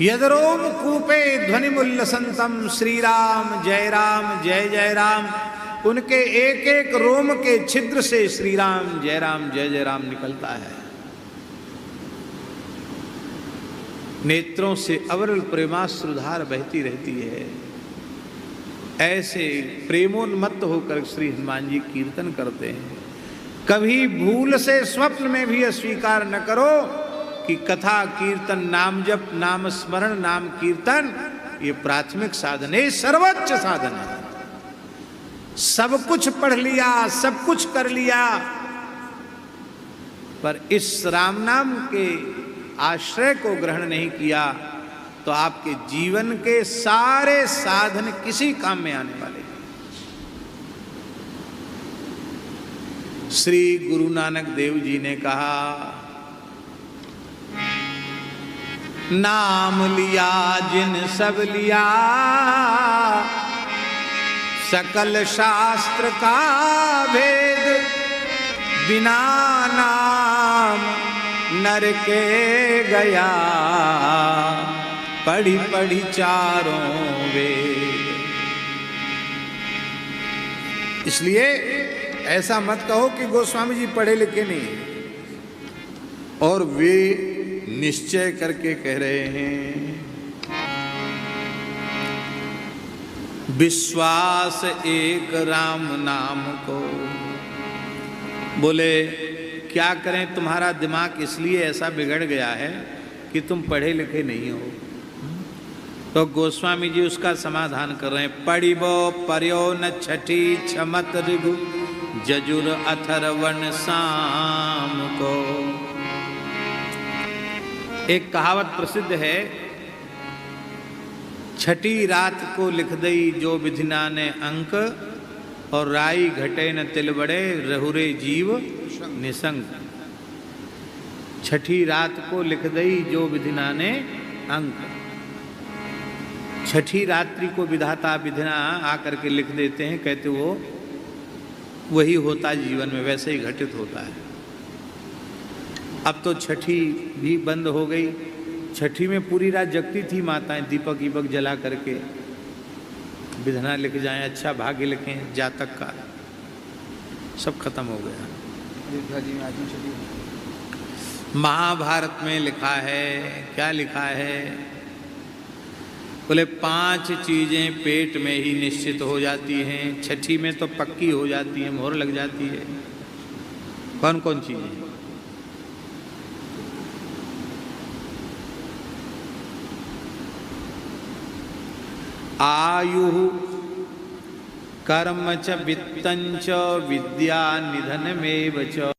यदरोम कूपे ध्वनिमुल्लसंतम श्री राम जय जय राम। उनके एक एक रोम के छिद्र से श्री राम जय राम निकलता है। नेत्रों से अविरल प्रेमाश्रुधार बहती रहती है। ऐसे प्रेमोन्मत्त होकर श्री हनुमान जी कीर्तन करते हैं। कभी भूल से स्वप्न में भी अस्वीकार न करो कि कथा कीर्तन नाम जप नाम स्मरण नाम कीर्तन ये प्राथमिक साधन है, सर्वोच्च साधन है। सब कुछ पढ़ लिया, सब कुछ कर लिया, पर इस राम नाम के आश्रय को ग्रहण नहीं किया तो आपके जीवन के सारे साधन किसी काम में आने वाले नहीं। श्री गुरु नानक देव जी ने कहा, नाम लिया जिन सब लिया, सकल शास्त्र का भेद, बिना नाम नर के गया, पढ़ी पढ़ी चारों वेद। इसलिए ऐसा मत कहो कि गोस्वामी जी पढ़े लिखे नहीं, और वे निश्चय करके कह रहे हैं, विश्वास एक राम नाम को। बोले क्या करें, तुम्हारा दिमाग इसलिए ऐसा बिगड़ गया है कि तुम पढ़े लिखे नहीं हो। तो गोस्वामी जी उसका समाधान कर रहे हैं, पढ़िबो पर्यो न छठी छमत ऋगु, जजुर अथर्वण साम को। एक कहावत प्रसिद्ध है, छठी रात को लिख दई जो विधिना ने अंक, और राई घटे न तिल बड़े, रहुरे जीव निसंग। छठी रात को लिख दई जो विधिना ने अंक। छठी रात्रि को विधाता विधिना आकर के लिख देते हैं, कहते वो वही होता है जीवन में, वैसे ही घटित होता है। अब तो छठी भी बंद हो गई। छठी में पूरी रात जगती थी माताएं, दीपक ईपक जला करके विधना लिख जाएं, अच्छा भाग्य लिखें, जातक का, सब खत्म हो गया। महाभारत में लिखा है, क्या लिखा है, बोले 5 चीजें पेट में ही निश्चित हो जाती हैं, छठी में तो पक्की हो जाती है, मोहर लग जाती है। कौन कौन चीजें? आयु कर्म च वित्तं च विद्या निधनमेव च।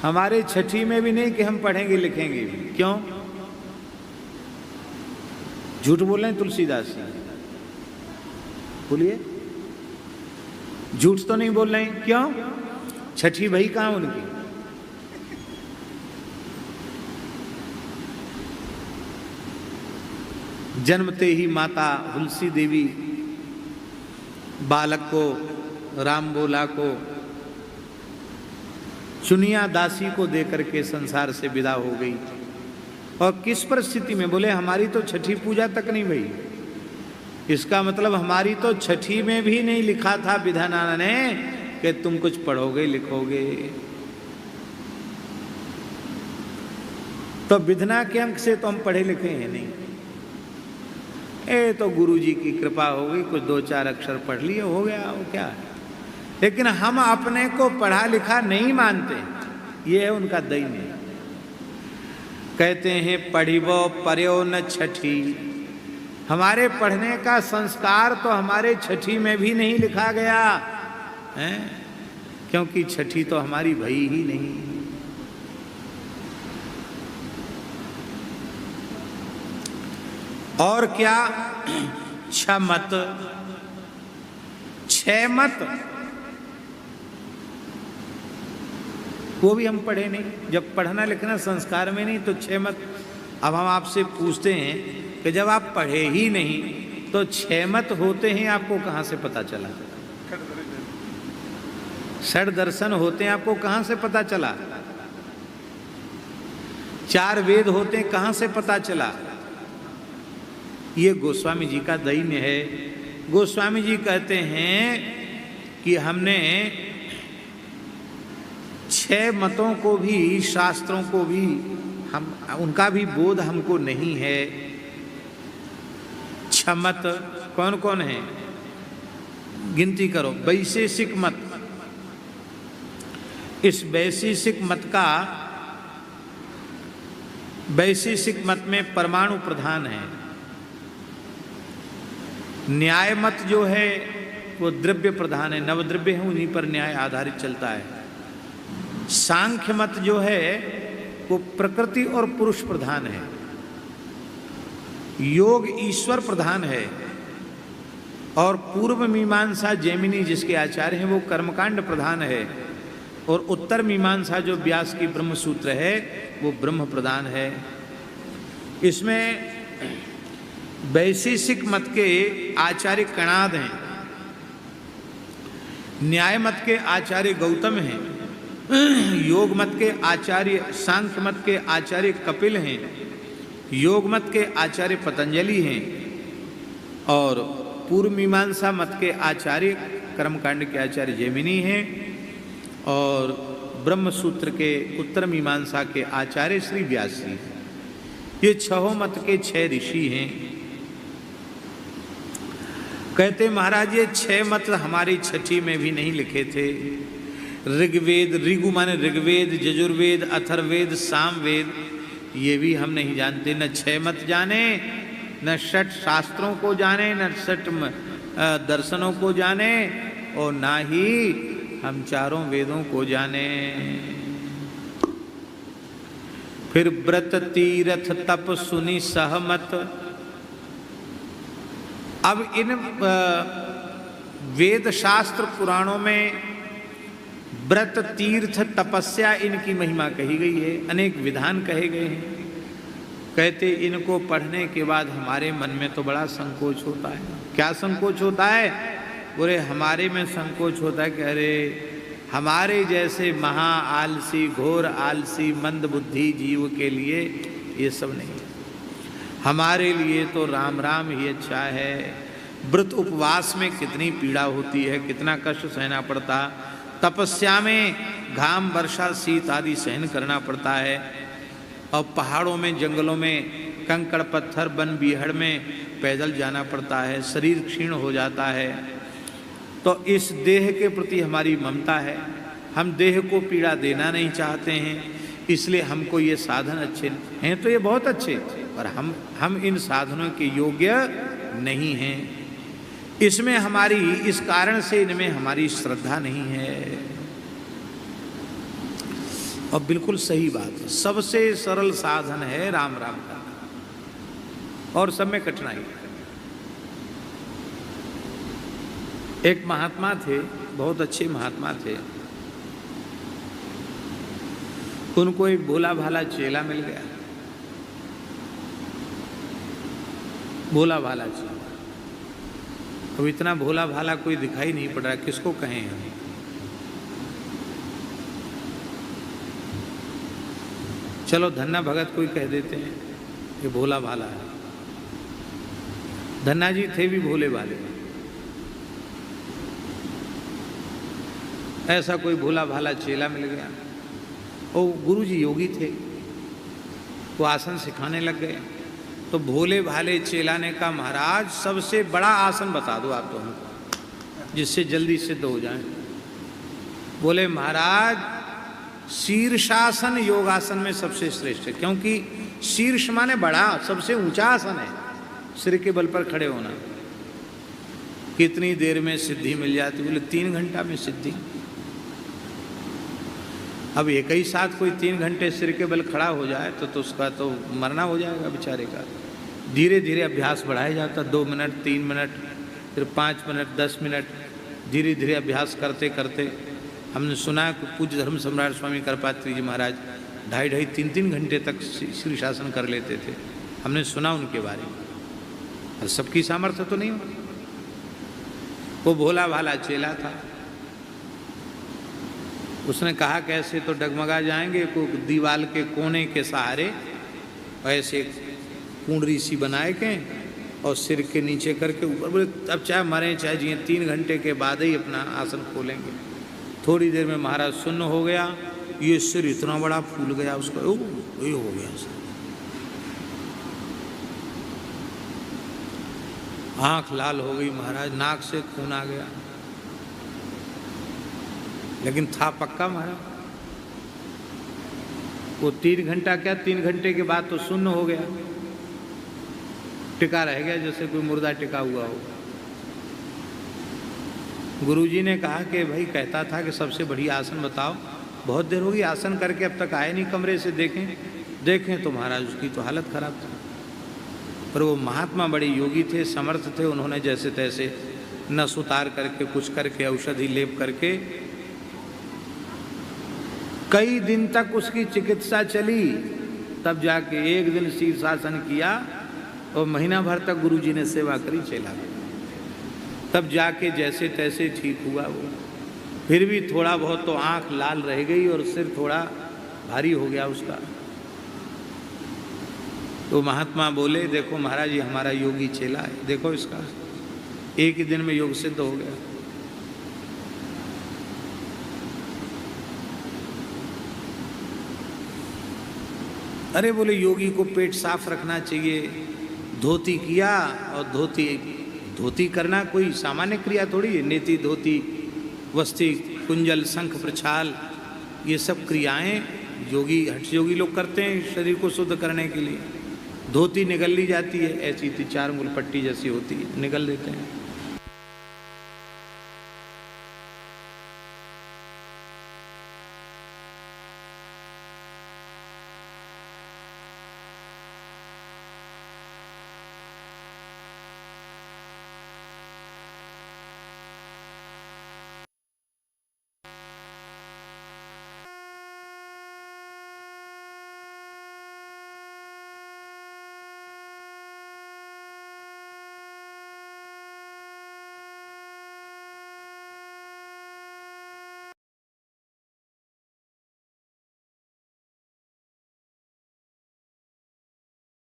हमारे छठी में भी नहीं कि हम पढ़ेंगे लिखेंगे भी। क्यों? झूठ बोल रहे हैं तुलसीदास जी, बोलिए, झूठ तो नहीं बोल रहे हैं। क्यों? छठी भाई कहाँ उनकी? जन्मते ही माता तुलसी देवी बालक को, राम बोला को, चुनिया दासी को देकर के संसार से विदा हो गई। और किस परिस्थिति में? बोले हमारी तो छठी पूजा तक नहीं भई। इसका मतलब हमारी तो छठी में भी नहीं लिखा था विधाना ने कि तुम कुछ पढ़ोगे लिखोगे। तो विधना के अंक से तो हम पढ़े लिखे हैं नहीं। तो गुरु जी की कृपा हो गई, कुछ 2-4 अक्षर पढ़ लिए, हो गया। वो क्या है? लेकिन हम अपने को पढ़ा लिखा नहीं मानते। ये है उनका दैन्य। कहते हैं पढ़िबो पर्यो न छठी। हमारे पढ़ने का संस्कार तो हमारे छठी में भी नहीं लिखा गया है, क्योंकि छठी तो हमारी भई ही नहीं। और क्या छमत, छह मत, वो भी हम पढ़े नहीं। जब पढ़ना लिखना संस्कार में नहीं तो छह मत। अब हम आपसे पूछते हैं कि जब आप पढ़े ही नहीं तो छह मत होते हैं आपको कहां से पता चला? षड दर्शन होते हैं आपको कहां से पता चला? चार वेद होते हैं कहां से पता चला? ये गोस्वामी जी का दैन्य है। गोस्वामी जी कहते हैं कि हमने छह मतों को भी, शास्त्रों को भी, हम उनका भी बोध हमको नहीं है। छमत कौन कौन है? गिनती करो। वैशेषिक मत, इस वैशेषिक मत में परमाणु प्रधान है। न्याय मत जो है वो द्रव्य प्रधान है, नवद्रव्य है, उन्हीं पर न्याय आधारित चलता है। सांख्य मत जो है वो प्रकृति और पुरुष प्रधान है। योग ईश्वर प्रधान है। और पूर्व मीमांसा जैमिनी जिसके आचार्य हैं वो कर्मकांड प्रधान है। और उत्तर मीमांसा जो व्यास की ब्रह्म सूत्र है वो ब्रह्म प्रधान है। इसमें वैशेषिक मत के आचार्य कणाद हैं, न्याय मत के आचार्य गौतम हैं, योग मत के आचार्य, सांख्य मत के आचार्य कपिल हैं, योग मत के आचार्य पतंजलि हैं, और पूर्व मीमांसा मत के आचार्य कर्मकांड के आचार्य जैमिनी हैं, और ब्रह्म सूत्र के उत्तर मीमांसा के आचार्य श्री व्यास जी। ये छहों मत के 6 ऋषि हैं। कहते महाराज ये 6 मत हमारी छठी में भी नहीं लिखे थे। ऋग्वेद, ऋगु माने ऋग्वेद, यजुर्वेद, अथर्ववेद, सामवेद, ये भी हम नहीं जानते। न 6 मत जाने, न 6 शास्त्रों को जाने, न 6 दर्शनों को जाने, और ना ही हम 4 वेदों को जाने। फिर व्रत तीरथ तप सुनि सहमत। अब इन वेद शास्त्र पुराणों में व्रत तीर्थ तपस्या इनकी महिमा कही गई है, अनेक विधान कहे गए हैं। कहते इनको पढ़ने के बाद हमारे मन में तो बड़ा संकोच होता है। क्या संकोच होता है? बोले हमारे में संकोच होता है कि अरे हमारे जैसे महा आलसी, घोर आलसी, मंद बुद्धि जीव के लिए ये सब नहीं है। हमारे लिए तो राम राम ही अच्छा है। व्रत उपवास में कितनी पीड़ा होती है, कितना कष्ट सहना पड़ता। तपस्या में घाम, वर्षा, शीत आदि सहन करना पड़ता है। और पहाड़ों में, जंगलों में, कंकड़ पत्थर, वन बीहड़ में पैदल जाना पड़ता है। शरीर क्षीण हो जाता है। तो इस देह के प्रति हमारी ममता है। हम देह को पीड़ा देना नहीं चाहते हैं, इसलिए हमको ये साधन अच्छे हैं। तो ये बहुत अच्छे, पर हम इन साधनों के योग्य नहीं हैं। इसमें हमारी, इस कारण से इनमें हमारी श्रद्धा नहीं है। और बिल्कुल सही बात है, सबसे सरल साधन है राम राम करना, और सब में कठिनाई। एक महात्मा थे, बहुत अच्छे महात्मा थे। उनको एक भोला भाला चेला मिल गया। भोला भाला चेला। अब इतना भोला भाला कोई दिखाई नहीं पड़ रहा, किसको कहें हम? चलो धन्ना भगत कोई कह देते हैं, ये भोला भाला है। धन्ना जी थे भी भोले भाले। ऐसा कोई भोला भाला चेला मिल गया। और गुरु जी योगी थे, वो आसन सिखाने लग गए। तो भोले भाले चेला ने कहा महाराज सबसे बड़ा आसन बता दो आप तो हमको, जिससे जल्दी सिद्ध हो जाए। बोले महाराज शीर्षासन योगासन में सबसे श्रेष्ठ है, क्योंकि शीर्ष माने बड़ा, सबसे ऊंचा आसन है, सिर के बल पर खड़े होना। कितनी देर में सिद्धि मिल जाती? बोले 3 घंटा में सिद्धि। अब एक ही साथ कोई 3 घंटे सिर के बल खड़ा हो जाए तो उसका तो मरना हो जाएगा बेचारे का। धीरे धीरे अभ्यास बढ़ाया जाता, 2 मिनट, 3 मिनट, फिर 5 मिनट, 10 मिनट, धीरे धीरे अभ्यास करते करते हमने सुना कि पूज्य धर्म सम्राट स्वामी कृपात्री जी महाराज 2.5, 3 घंटे तक शीर्षासन कर लेते थे। हमने सुना उनके बारे में, और सबकी सामर्थ्य तो नहीं होती। वो भोला भाला चेला था, उसने कहा कैसे तो डगमगा जाएंगे, को दीवाल के कोने के सहारे ऐसे कुंडरी सी बनाए के और सिर के नीचे करके ऊपर। बोले अब चाहे मरें चाहे जिए 3 घंटे के बाद ही अपना आसन खोलेंगे। थोड़ी देर में महाराज सुन्न हो गया, ये सिर इतना बड़ा फूल गया उसका, ये हो गया सर। आंख लाल हो गई महाराज, नाक से खून आ गया, लेकिन था पक्का महाराज। वो 3 घंटा क्या, 3 घंटे के बाद तो सुन्न हो गया, टिका रह गया जैसे कोई मुर्दा टिका हुआ हो। गुरुजी ने कहा कि भाई कहता था कि सबसे बढ़िया आसन बताओ, बहुत देर होगी आसन करके अब तक आए नहीं कमरे से, देखें तो महाराज उसकी तो हालत खराब थी। पर वो महात्मा बड़े योगी थे, समर्थ थे, उन्होंने जैसे तैसे नस उतार करके कुछ करके औषधि लेप करके कई दिन तक उसकी चिकित्सा चली। तब जाके एक दिन शीर्षासन किया और महीना भर तक गुरुजी ने सेवा करी चेला, तब जाके जैसे तैसे ठीक हुआ वो। फिर भी थोड़ा बहुत तो आंख लाल रह गई और सिर थोड़ा भारी हो गया उसका। तो महात्मा बोले देखो महाराज ये हमारा योगी चेला है, देखो इसका एक ही दिन में योग सिद्ध हो गया। अरे बोले योगी को पेट साफ रखना चाहिए, धोती किया, और धोती करना कोई सामान्य क्रिया थोड़ी है। नेति, धोती, वस्ती, कुंजल, शंख, प्रछाल, ये सब क्रियाएं योगी हठ योगी लोग करते हैं शरीर को शुद्ध करने के लिए। धोती निगल ली जाती है, ऐसी 4 अंगुल पट्टी जैसी होती है, निगल देते हैं।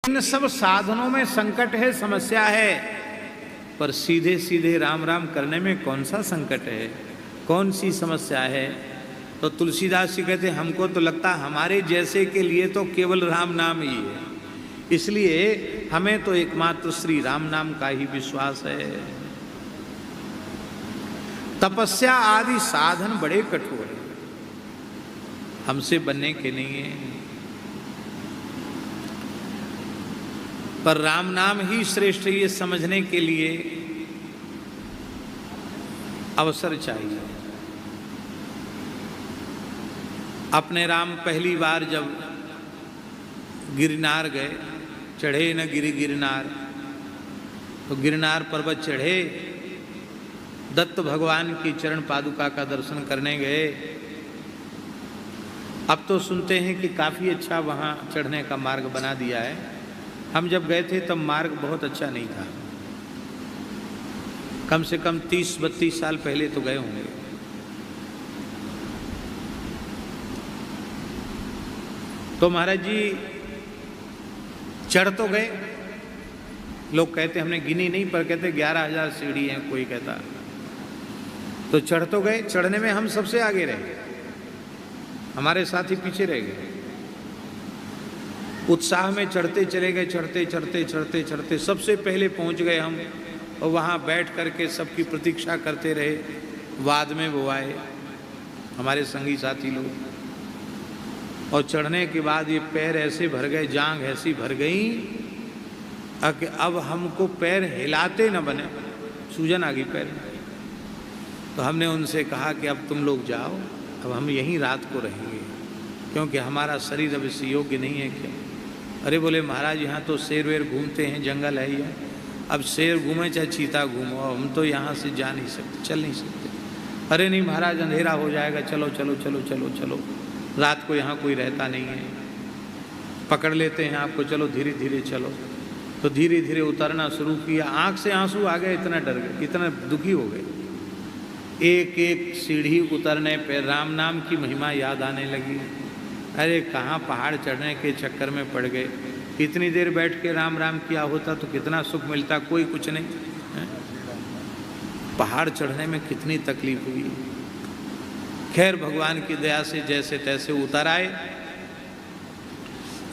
इन सब साधनों में संकट है, समस्या है, पर सीधे सीधे राम राम करने में कौन सा संकट है, कौन सी समस्या है? तो तुलसीदास जी कहते हमको तो लगता हमारे जैसे के लिए तो केवल राम नाम ही है, इसलिए हमें तो एकमात्र श्री राम नाम का ही विश्वास है। तपस्या आदि साधन बड़े कठोर हैं, हमसे बनने के नहीं है, पर राम नाम ही श्रेष्ठ ये समझने के लिए अवसर चाहिए। अपने राम पहली बार जब गिरनार गए, चढ़े न गिरनार, तो गिरनार पर्वत चढ़े, दत्त भगवान की चरण पादुका का दर्शन करने गए। अब तो सुनते हैं कि काफ़ी अच्छा वहाँ चढ़ने का मार्ग बना दिया है। हम जब गए थे तब मार्ग बहुत अच्छा नहीं था, कम से कम 30-32 साल पहले तो गए होंगे। तो महाराज जी चढ़ तो गए, लोग कहते हमने गिनी नहीं, पर कहते 11,000 सीढ़ी हैं, कोई कहता। तो चढ़ तो गए, चढ़ने में हम सबसे आगे रहे, हमारे साथी पीछे रह गए। उत्साह में चढ़ते चले गए, चढ़ते चढ़ते चढ़ते चढ़ते सबसे पहले पहुंच गए हम, और वहाँ बैठ करके सबकी प्रतीक्षा करते रहे। बाद में वो आए, हमारे संगी साथी लोग। और चढ़ने के बाद ये पैर ऐसे भर गए, जांघ ऐसी भर गई कि अब हमको पैर हिलाते न बने, सूजन आ गई पैर में। तो हमने उनसे कहा कि अब तुम लोग जाओ, अब हम यहीं रात को रहेंगे, क्योंकि हमारा शरीर अब इस योग्य नहीं है। क्या? अरे बोले महाराज यहाँ तो शेर वेर घूमते हैं, जंगल है ये, अब शेर घूमे चाहे चीता घूमो, हम तो यहाँ से जा नहीं सकते, चल नहीं सकते। अरे नहीं महाराज अंधेरा हो जाएगा, चलो चलो चलो चलो चलो, रात को यहाँ कोई रहता नहीं है, पकड़ लेते हैं आपको, चलो धीरे धीरे चलो। तो धीरे धीरे उतरना शुरू किया, आँख से आंसू आ गए, इतना डर गए, इतना दुखी हो गए। एक एक सीढ़ी उतरने पे राम नाम की महिमा याद आने लगी। अरे कहाँ पहाड़ चढ़ने के चक्कर में पड़ गए, इतनी देर बैठ के राम राम किया होता तो कितना सुख मिलता, कोई कुछ नहीं है? पहाड़ चढ़ने में कितनी तकलीफ हुई। खैर भगवान की दया से जैसे तैसे उतर आए।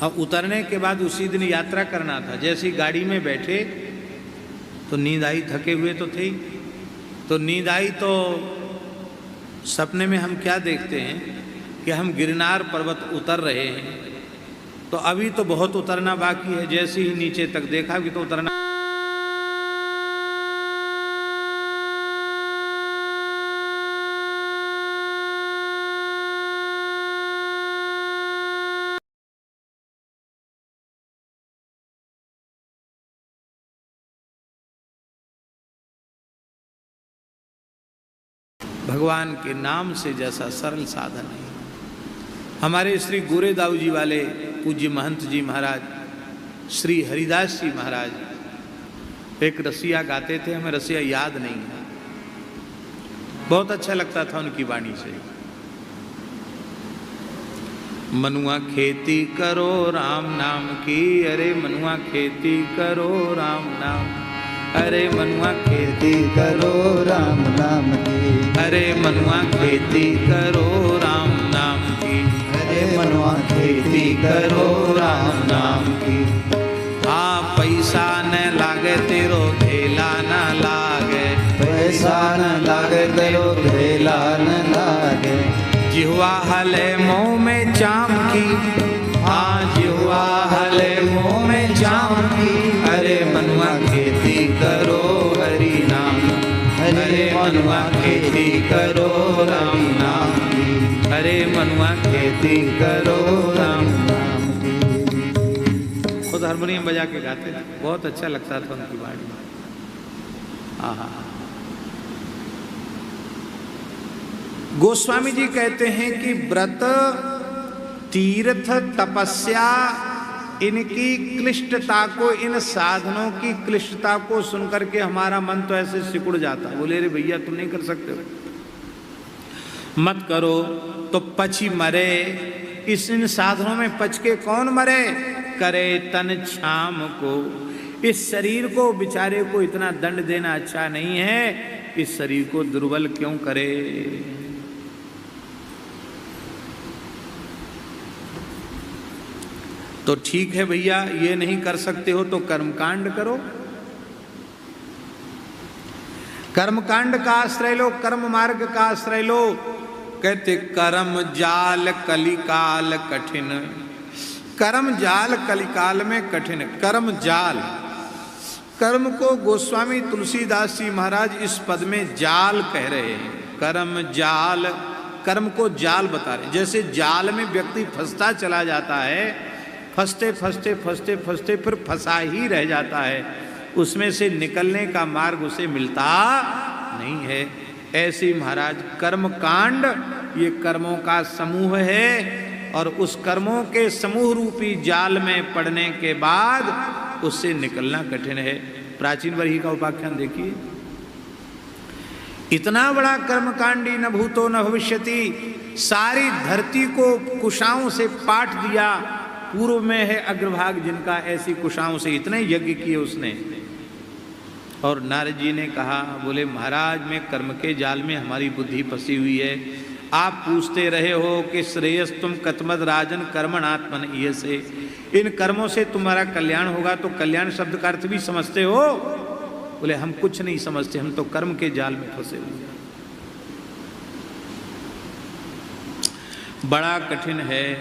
अब उतरने के बाद उसी दिन यात्रा करना था। जैसी गाड़ी में बैठे तो नींद आई, थके हुए तो थे ही, तो नींद आई तो सपने में हम क्या देखते हैं कि हम गिरनार पर्वत उतर रहे हैं। तो अभी तो बहुत उतरना बाकी है, जैसे ही नीचे तक देखा कि तो उतरना। भगवान के नाम से जैसा सरल साधन है। हमारे श्री गोरेदाऊ जी वाले पूज्य महंत जी महाराज श्री हरिदास जी महाराज एक रसिया गाते थे, हमें रसिया याद नहीं है, बहुत अच्छा लगता था उनकी वाणी से। मनुआ खेती करो राम नाम की, अरे मनुआ खेती करो राम नाम, अरे मनुआ खेती करो राम नाम की, अरे मनुआ खेती करो राम नाम की, अरे मनुआ खेती करो राम नाम की। हाँ पैसा न लागे तेरो धेला न लागे, पैसा न लागे तेरो धेला न लागे। जिह्वा हले मुँह में चाम की, हाँ जिह्वा हले मुँह में चाम की, अरे मनुआ खेती करो हरि नाम, अरे मनुआ खेती करो राम नाम की, अरे मनुआ खेती करो राम नाम की। खुद हारमोनियम बजा के गाते थे, बहुत अच्छा लगता था उनकी वाणी। आहा। गोस्वामी जी कहते हैं कि व्रत, तीर्थ, तपस्या, इनकी क्लिष्टता को, इन साधनों की क्लिष्टता को सुनकर के हमारा मन तो ऐसे सिकुड़ जाता है। बोले रे भैया तुम नहीं कर सकते हो, मत करो तो पची मरे। इन साधनों में पच के कौन मरे? करे तन छाम को। इस शरीर को बेचारे को इतना दंड देना अच्छा नहीं है, इस शरीर को दुर्बल क्यों करे। तो ठीक है भैया, ये नहीं कर सकते हो तो कर्मकांड करो, कर्मकांड का आश्रय लो, कर्म मार्ग का आश्रय लो। कहते कर्म जाल कलिकाल कठिन, कर्म जाल कलिकाल में कठिन। कर्म जाल, कर्म को गोस्वामी तुलसीदास जी महाराज इस पद में जाल कह रहे हैं। कर्म जाल, कर्म को जाल बता रहे। जैसे जाल में व्यक्ति फंसता चला जाता है, फंसते फंसते फंसते फंसते फिर फंसा ही रह जाता है, उसमें से निकलने का मार्ग उसे मिलता नहीं है। ऐसे महाराज कर्म कांड ये कर्मों का समूह है, और उस कर्मों के समूह रूपी जाल में पड़ने के बाद उससे निकलना कठिन है। प्राचीन वर्ही का उपाख्यान देखिए, इतना बड़ा कर्मकांडी न भूतो न भविष्यति, सारी धरती को कुशाओं से पाट दिया। पूर्व में है अग्रभाग जिनका, ऐसी कुशाओं से इतने यज्ञ किए उसने। और नारद जी ने कहा, बोले महाराज मैं कर्म के जाल में हमारी बुद्धि फंसी हुई है। आप पूछते रहे हो कि श्रेयस तुम कतमद राजन कर्मणात्मन ये से, इन कर्मों से तुम्हारा कल्याण होगा, तो कल्याण शब्द का अर्थ भी समझते हो? बोले हम कुछ नहीं समझते, हम तो कर्म के जाल में फंसे हुए हैं। बड़ा कठिन है।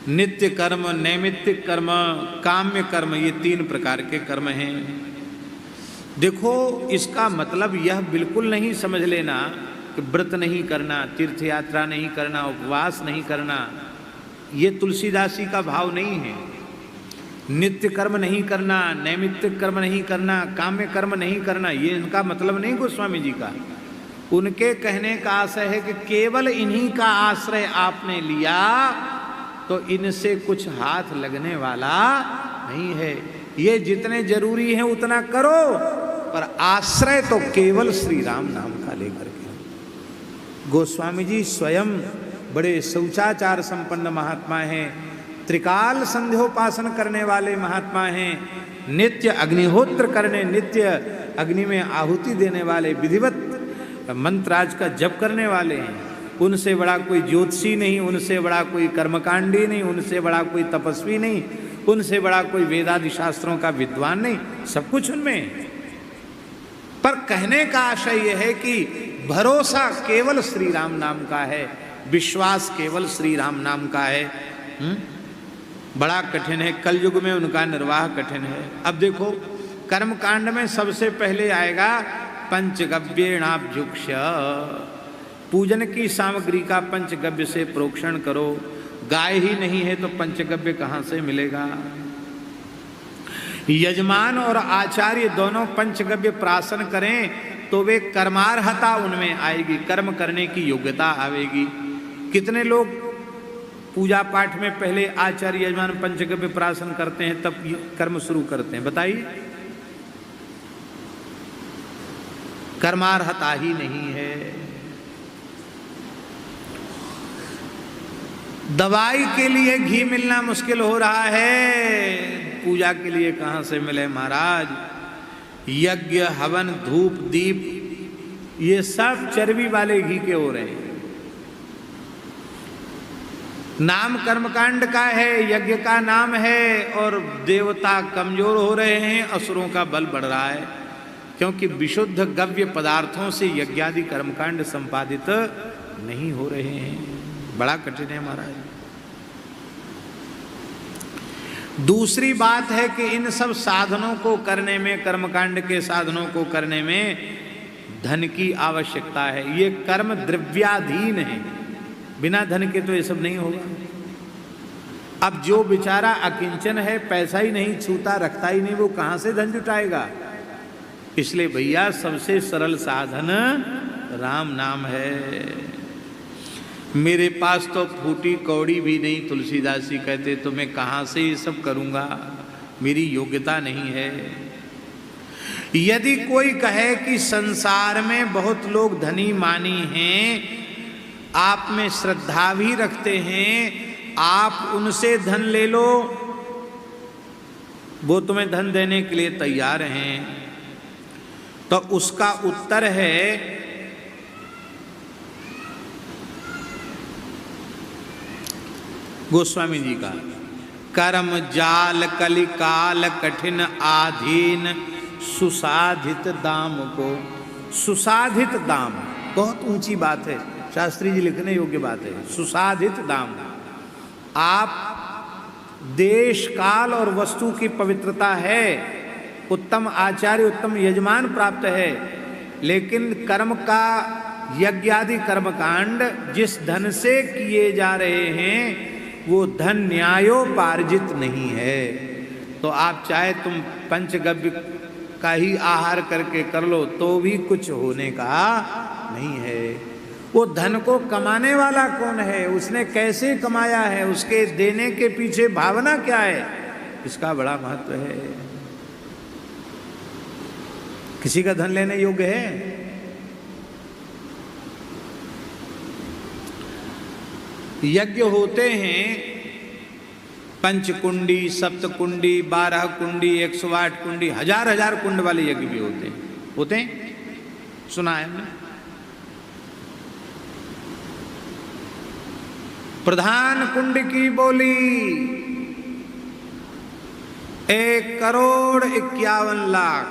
नित्य कर्म, नैमित्तिक कर्म, काम्य कर्म, ये 3 प्रकार के कर्म हैं। देखो, इसका मतलब यह बिल्कुल नहीं समझ लेना कि व्रत नहीं करना, तीर्थ यात्रा नहीं करना, उपवास नहीं करना, ये तुलसीदासी का भाव नहीं है। नित्य कर्म नहीं करना, नैमित्तिक कर्म नहीं करना, काम्य कर्म नहीं करना, ये इनका मतलब नहीं गोस्वामी जी का। उनके कहने का आशय है कि केवल इन्हीं का आश्रय आपने लिया तो इनसे कुछ हाथ लगने वाला नहीं है। ये जितने जरूरी हैं उतना करो, पर आश्रय तो केवल श्री राम नाम का लेकर के। गोस्वामी जी स्वयं बड़े शौचाचार संपन्न महात्मा हैं, त्रिकाल संध्योपासन करने वाले महात्मा हैं, नित्य अग्निहोत्र करने, नित्य अग्नि में आहुति देने वाले, विधिवत मंत्राज का जप करने वाले हैं। उनसे बड़ा कोई ज्योतिषी नहीं, उनसे बड़ा कोई कर्मकांडी नहीं, उनसे बड़ा कोई तपस्वी नहीं, उनसे बड़ा कोई वेदादि शास्त्रों का विद्वान नहीं, सब कुछ उनमें है। पर कहने का आशय यह है कि भरोसा केवल श्री राम नाम का है, विश्वास केवल श्री राम नाम का है। बड़ा कठिन है, कलयुग में उनका निर्वाह कठिन है। अब देखो, कर्मकांड में सबसे पहले आएगा पंचगव्येणाभ्युक्ष्य, पूजन की सामग्री का पंचगव्य से प्रोक्षण करो। गाय ही नहीं है तो पंचगव्य कहाँ से मिलेगा? यजमान और आचार्य दोनों पंचगव्य प्राशन करें तो वे कर्मार्हता उनमें आएगी, कर्म करने की योग्यता आवेगी। कितने लोग पूजा पाठ में पहले आचार्य यजमान पंचगव्य प्राशन करते हैं तब कर्म शुरू करते हैं? बताइए। कर्मार्हता ही नहीं है। दवाई के लिए घी मिलना मुश्किल हो रहा है, पूजा के लिए कहां से मिले महाराज? यज्ञ, हवन, धूप, दीप, ये सब चर्बी वाले घी के हो रहे हैं। नाम कर्मकांड का है, यज्ञ का नाम है, और देवता कमजोर हो रहे हैं, असुरों का बल बढ़ रहा है, क्योंकि विशुद्ध गव्य पदार्थों से यज्ञादि कर्मकांड संपादित नहीं हो रहे हैं। बड़ा कठिन है महाराज। दूसरी बात है कि इन सब साधनों को करने में, कर्मकांड के साधनों को करने में धन की आवश्यकता है। ये कर्म द्रव्याधीन है, बिना धन के तो ये सब नहीं होगा। अब जो बेचारा अकिंचन है, पैसा ही नहीं छूता, रखता ही नहीं, वो कहां से धन जुटाएगा? इसलिए भैया सबसे सरल साधन राम नाम है। मेरे पास तो फूटी कौड़ी भी नहीं, तुलसीदास जी कहते, तो मैं कहाँ से ये सब करूँगा? मेरी योग्यता नहीं है। यदि कोई कहे कि संसार में बहुत लोग धनी मानी हैं, आप में श्रद्धा भी रखते हैं, आप उनसे धन ले लो, वो तुम्हें धन देने के लिए तैयार हैं, तो उसका उत्तर है गोस्वामी जी का, कर्म जाल कलिकाल कठिन आधीन सुसाधित दाम को। सुसाधित दाम बहुत ऊंची बात है, शास्त्री जी लिखने योग्य बात है। सुसाधित दाम, आप देश काल और वस्तु की पवित्रता है, उत्तम आचार्य उत्तम यजमान प्राप्त है, लेकिन कर्म का यज्ञादि कर्मकांड जिस धन से किए जा रहे हैं वो धन न्यायोपार्जित नहीं है। तो आप चाहे तुम पंचगव्य का ही आहार करके कर लो तो भी कुछ होने का नहीं है। वो धन को कमाने वाला कौन है, उसने कैसे कमाया है, उसके देने के पीछे भावना क्या है, इसका बड़ा महत्व है। किसी का धन लेने योग्य है? यज्ञ होते हैं पंचकुंडी, सप्तकुंडी, 12 कुंडी, 108 कुंडी, हजार कुंड वाले यज्ञ भी होते हैं, सुना है हमने। प्रधान कुंड की बोली 1,51,00,000।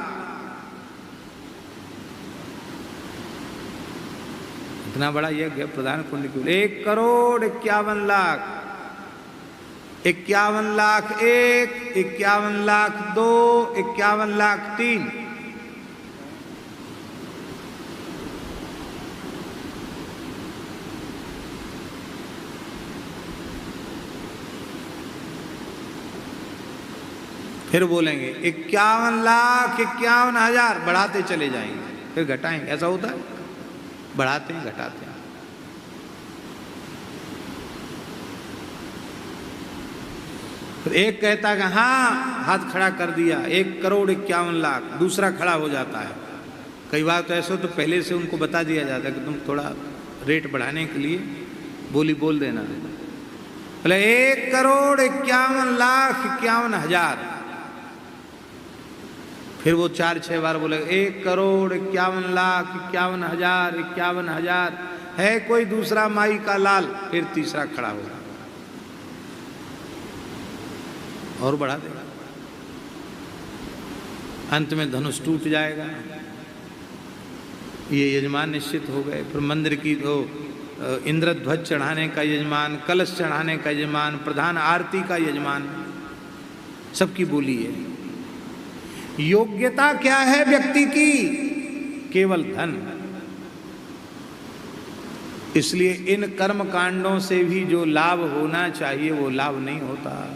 इतना बड़ा यज्ञ प्रधान कुंड की 1,51,00,000, 51,00,001, 51,00,002, 51,00,003। फिर बोलेंगे 51,51,000, बढ़ाते चले जाएंगे, फिर घटाएंगे। ऐसा होता है, बढ़ाते हैं घटाते हैं। फिर एक कहता है कि हाँ, हाथ खड़ा कर दिया, 1,51,00,000, दूसरा खड़ा हो जाता है। कई बार तो ऐसा तो पहले से उनको बता दिया जाता है कि तुम थोड़ा रेट बढ़ाने के लिए बोली बोल देना। बोले 1,51,51,000। फिर वो 4-6 बार बोले 1,51,51,000, 51,000। है कोई दूसरा माई का लाल, फिर तीसरा खड़ा होगा और बढ़ा देगा। अंत में धनुष टूट जाएगा। ये यजमान निश्चित हो गए। फिर मंदिर की तो इंद्रध्वज चढ़ाने का यजमान, कलश चढ़ाने का यजमान, प्रधान आरती का यजमान, सबकी बोली है। योग्यता क्या है व्यक्ति की? केवल धन। इसलिए इन कर्म कांडों से भी जो लाभ होना चाहिए वो लाभ नहीं होता।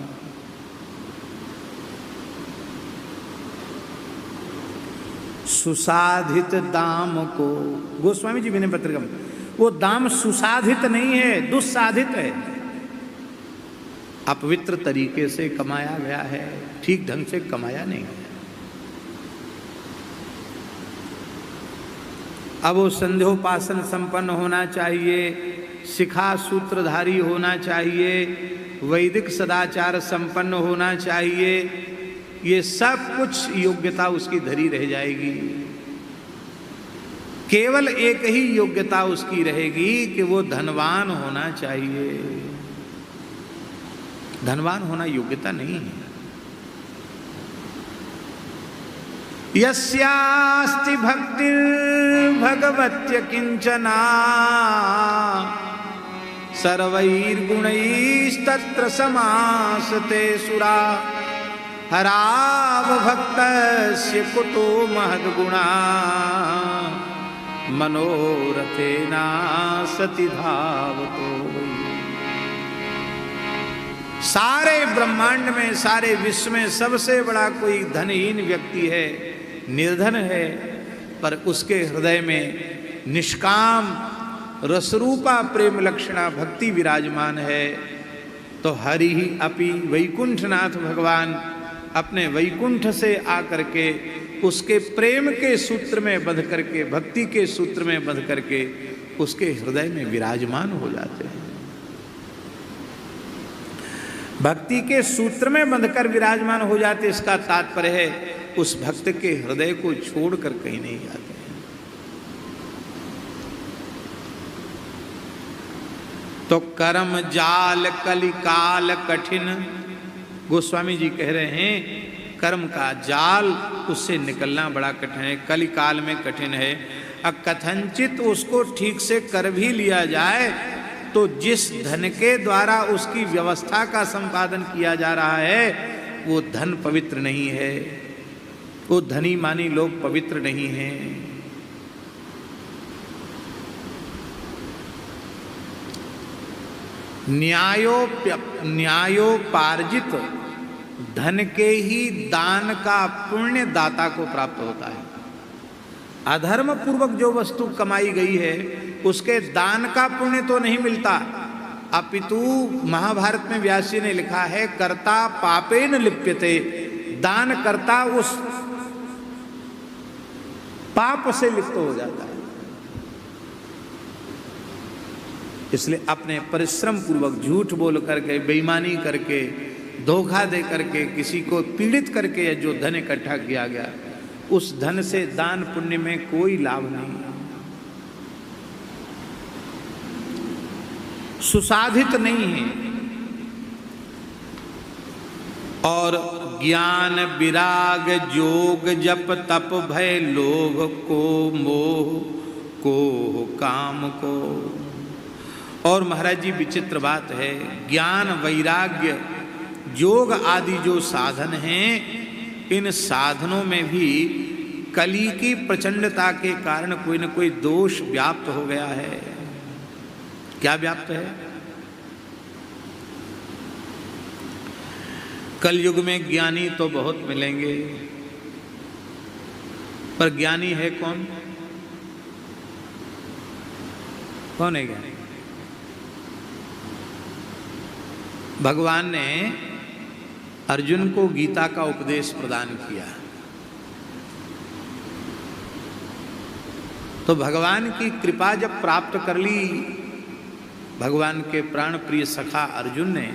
सुसाधित दाम को, गोस्वामी जी विनय पत्रिका में, वो दाम सुसाधित नहीं है, दुस्साधित है। अपवित्र तरीके से कमाया गया है, ठीक ढंग से कमाया नहीं है। अब वो संध्योपासन संपन्न होना चाहिए, शिखा सूत्रधारी होना चाहिए, वैदिक सदाचार संपन्न होना चाहिए। ये सब कुछ योग्यता उसकी धरी रह जाएगी। केवल एक ही योग्यता उसकी रहेगी कि वो धनवान होना चाहिए। धनवान होना योग्यता नहीं है। यस्यास्ति भक्तिर् भगवत्य किंचना सर्वैर्गुणैस्तत्र समासते सुरा हराव भक्तस्य कुतो महद्गुणा मनोरथेना सति धावतो। सारे ब्रह्मांड में, सारे विश्व में सबसे बड़ा कोई धनहीन व्यक्ति है, निर्धन है, पर उसके हृदय में निष्काम रसरूपा प्रेम लक्षणा भक्ति विराजमान है। तो हरि ही अपि वैकुंठनाथ भगवान अपने वैकुंठ से आकर के उसके प्रेम के सूत्र में बंध करके, भक्ति के सूत्र में बंध करके उसके हृदय में विराजमान हो जाते हैं। भक्ति के सूत्र में बंधकर विराजमान हो जाते, इसका तात्पर्य है उस भक्त के हृदय को छोड़कर कहीं नहीं जाते हैं। तो कर्म जाल कलिकाल कठिन, गोस्वामी जी कह रहे हैं कर्म का जाल, उससे निकलना बड़ा कठिन है, कलिकाल में कठिन है। कथनचित उसको ठीक से कर भी लिया जाए तो जिस धन के द्वारा उसकी व्यवस्था का संपादन किया जा रहा है वो धन पवित्र नहीं है, वो धनी मानी लोग पवित्र नहीं हैं। न्यायोपार्जित धन के ही दान का पुण्य दाता को प्राप्त होता है। अधर्म पूर्वक जो वस्तु कमाई गई है उसके दान का पुण्य तो नहीं मिलता, अपितु महाभारत में व्यास जी ने लिखा है कर्ता पापेन लिप्यते, दान करता उस पाप से लिप्त हो जाता है। इसलिए अपने परिश्रम पूर्वक झूठ बोल करके, बेईमानी करके, धोखा दे करके, किसी को पीड़ित करके जो धन इकट्ठा किया गया उस धन से दान पुण्य में कोई लाभ नहीं, सुसाधित नहीं है। और ज्ञान विराग जोग जप तप भय लोभ को मोह को काम को। और महाराज जी विचित्र बात है, ज्ञान वैराग्य योग आदि जो साधन हैं, इन साधनों में भी कली की प्रचंडता के कारण कोई न कोई दोष व्याप्त हो गया है। क्या व्याप्त है? कलयुग में ज्ञानी तो बहुत मिलेंगे, पर ज्ञानी है कौन? कौन है ज्ञानी? भगवान ने अर्जुन को गीता का उपदेश प्रदान किया, तो भगवान की कृपा जब प्राप्त कर ली भगवान के प्राण प्रिय सखा अर्जुन ने,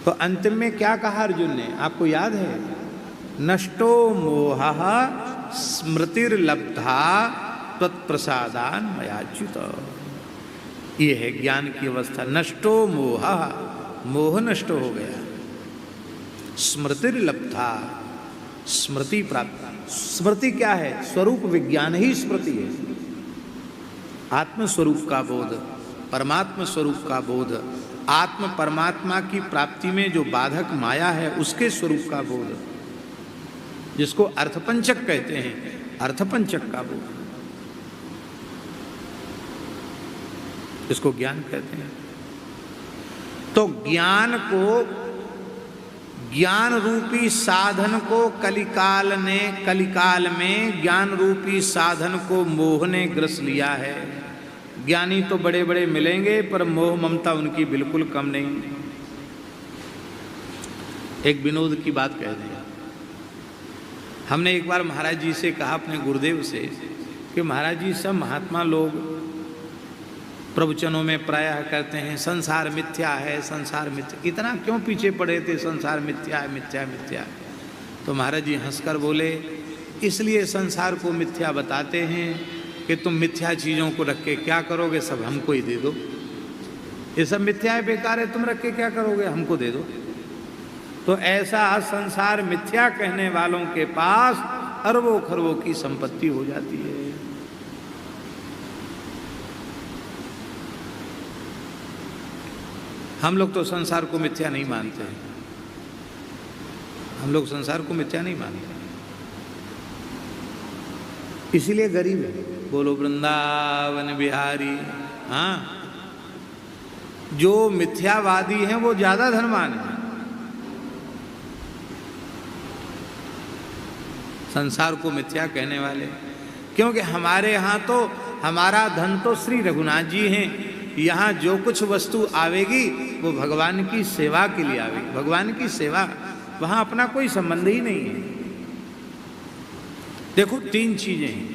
तो अंतिम में क्या कहा अर्जुन ने? आपको याद है? नष्टो मोहः स्मृतिर्लब्धा त्वत्प्रसादान् मयाच्युत। ये है ज्ञान की अवस्था। नष्टो मोहः, मोह नष्ट हो गया। स्मृतिर्लब्धा, स्मृति प्राप्त। स्मृति क्या है? स्वरूप विज्ञान ही स्मृति है। आत्म स्वरूप का बोध, परमात्मा स्वरूप का बोध, आत्म परमात्मा की प्राप्ति में जो बाधक माया है उसके स्वरूप का बोध, जिसको अर्थपंचक कहते हैं, अर्थपंचक का बोध, इसको ज्ञान कहते हैं। तो ज्ञान को, ज्ञान रूपी साधन को कलिकाल में ज्ञान रूपी साधन को मोह ने ग्रस लिया है। ज्ञानी तो बड़े बड़े मिलेंगे, पर मोह ममता उनकी बिल्कुल कम नहीं। एक विनोद की बात कह दें। हमने एक बार महाराज जी से कहा, अपने गुरुदेव से, कि महाराज जी सब महात्मा लोग प्रवचनों में प्रायः कहते हैं संसार मिथ्या है, संसार मिथ्या, इतना क्यों पीछे पड़े थे, संसार मिथ्या है, मिथ्या मिथ्या। तो महाराज जी हंसकर बोले, इसलिए संसार को मिथ्या बताते हैं कि तुम मिथ्या चीज़ों को रख के क्या करोगे, सब हमको ही दे दो। ये सब मिथ्या है, बेकार है, तुम रख के क्या करोगे, हमको दे दो। तो ऐसा संसार मिथ्या कहने वालों के पास अरबों खरबों की संपत्ति हो जाती है। हम लोग तो संसार को मिथ्या नहीं मानते, हम लोग संसार को मिथ्या नहीं मानते, इसीलिए गरीब है। बोलो वृंदावन बिहारी। हाँ, जो मिथ्यावादी हैं वो ज्यादा धनवान है। संसार को मिथ्या कहने वाले, क्योंकि हमारे यहाँ तो हमारा धन तो श्री रघुनाथ जी हैं। यहाँ जो कुछ वस्तु आवेगी वो भगवान की सेवा के लिए आवेगी, भगवान की सेवा, वहाँ अपना कोई संबंध ही नहीं है। देखो तीन चीजें हैं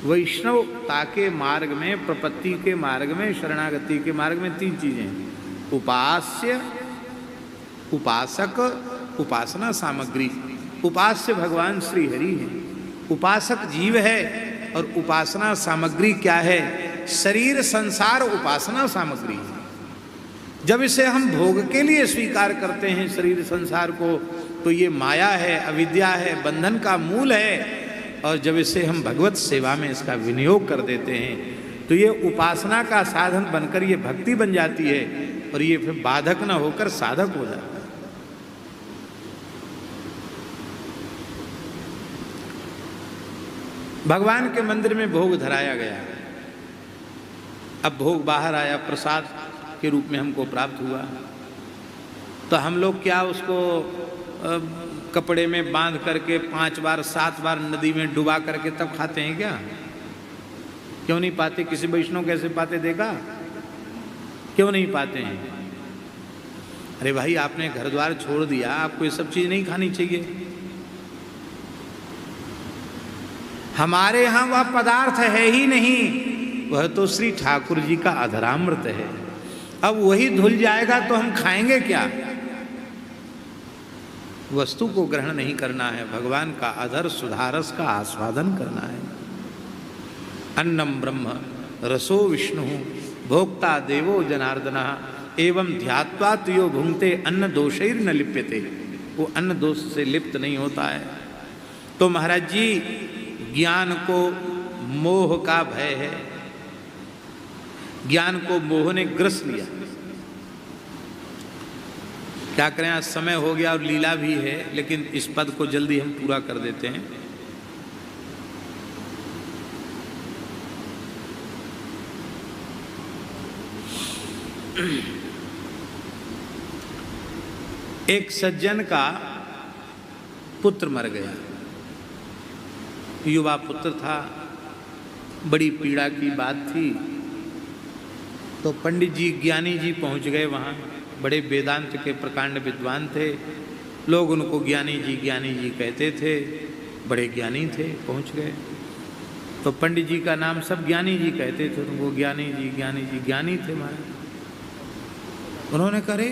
वैष्णवता के मार्ग में, प्रपत्ति के मार्ग में, शरणागति के मार्ग में, तीन चीजें हैं। उपास्य, उपासक, उपासना सामग्री। उपास्य भगवान श्री हरि है, उपासक जीव है, और उपासना सामग्री क्या है? शरीर संसार उपासना सामग्री है। जब इसे हम भोग के लिए स्वीकार करते हैं शरीर संसार को, तो ये माया है, अविद्या है, बंधन का मूल है। और जब इसे हम भगवत सेवा में इसका विनियोग कर देते हैं तो ये उपासना का साधन बनकर ये भक्ति बन जाती है, और ये फिर बाधक न होकर साधक हो जाता है। भगवान के मंदिर में भोग धराया गया, अब भोग बाहर आया, प्रसाद के रूप में हमको प्राप्त हुआ, तो हम लोग क्या उसको कपड़े में बांध करके 5 बार 7 बार नदी में डुबा करके तब खाते हैं क्या? क्यों नहीं पाते? किसी वैष्णव कैसे पाते देखा? क्यों नहीं पाते हैं? अरे भाई, आपने घर द्वार छोड़ दिया, आपको ये सब चीज नहीं खानी चाहिए। हमारे यहाँ वह पदार्थ है ही नहीं, वह तो श्री ठाकुर जी का अधरामृत है। अब वही धुल जाएगा तो हम खाएंगे क्या? वस्तु को ग्रहण नहीं करना है, भगवान का अधर सुधारस का आस्वादन करना है। अन्नम ब्रह्म रसो विष्णु भोक्ता देवो जनार्दना एवं ध्यात्वा तुयो भुंक्ते अन्न दोषैर न लिप्यते। वो अन्न दोष से लिप्त नहीं होता है। तो महाराज जी ज्ञान को मोह का भय है। ज्ञान को मोह ने ग्रस लिया। क्या करें, आज समय हो गया और लीला भी है, लेकिन इस पद को जल्दी हम पूरा कर देते हैं। एक सज्जन का पुत्र मर गया, युवा पुत्र था, बड़ी पीड़ा की बात थी। तो पंडित जी, ज्ञानी जी पहुंच गए वहाँ। बड़े वेदांत के प्रकांड विद्वान थे, लोग उनको ज्ञानी जी कहते थे, बड़े ज्ञानी थे। पहुंच गए तो पंडित जी का नाम सब ज्ञानी जी कहते थे, उनको ज्ञानी जी ज्ञानी थे महाराज। उन्होंने करे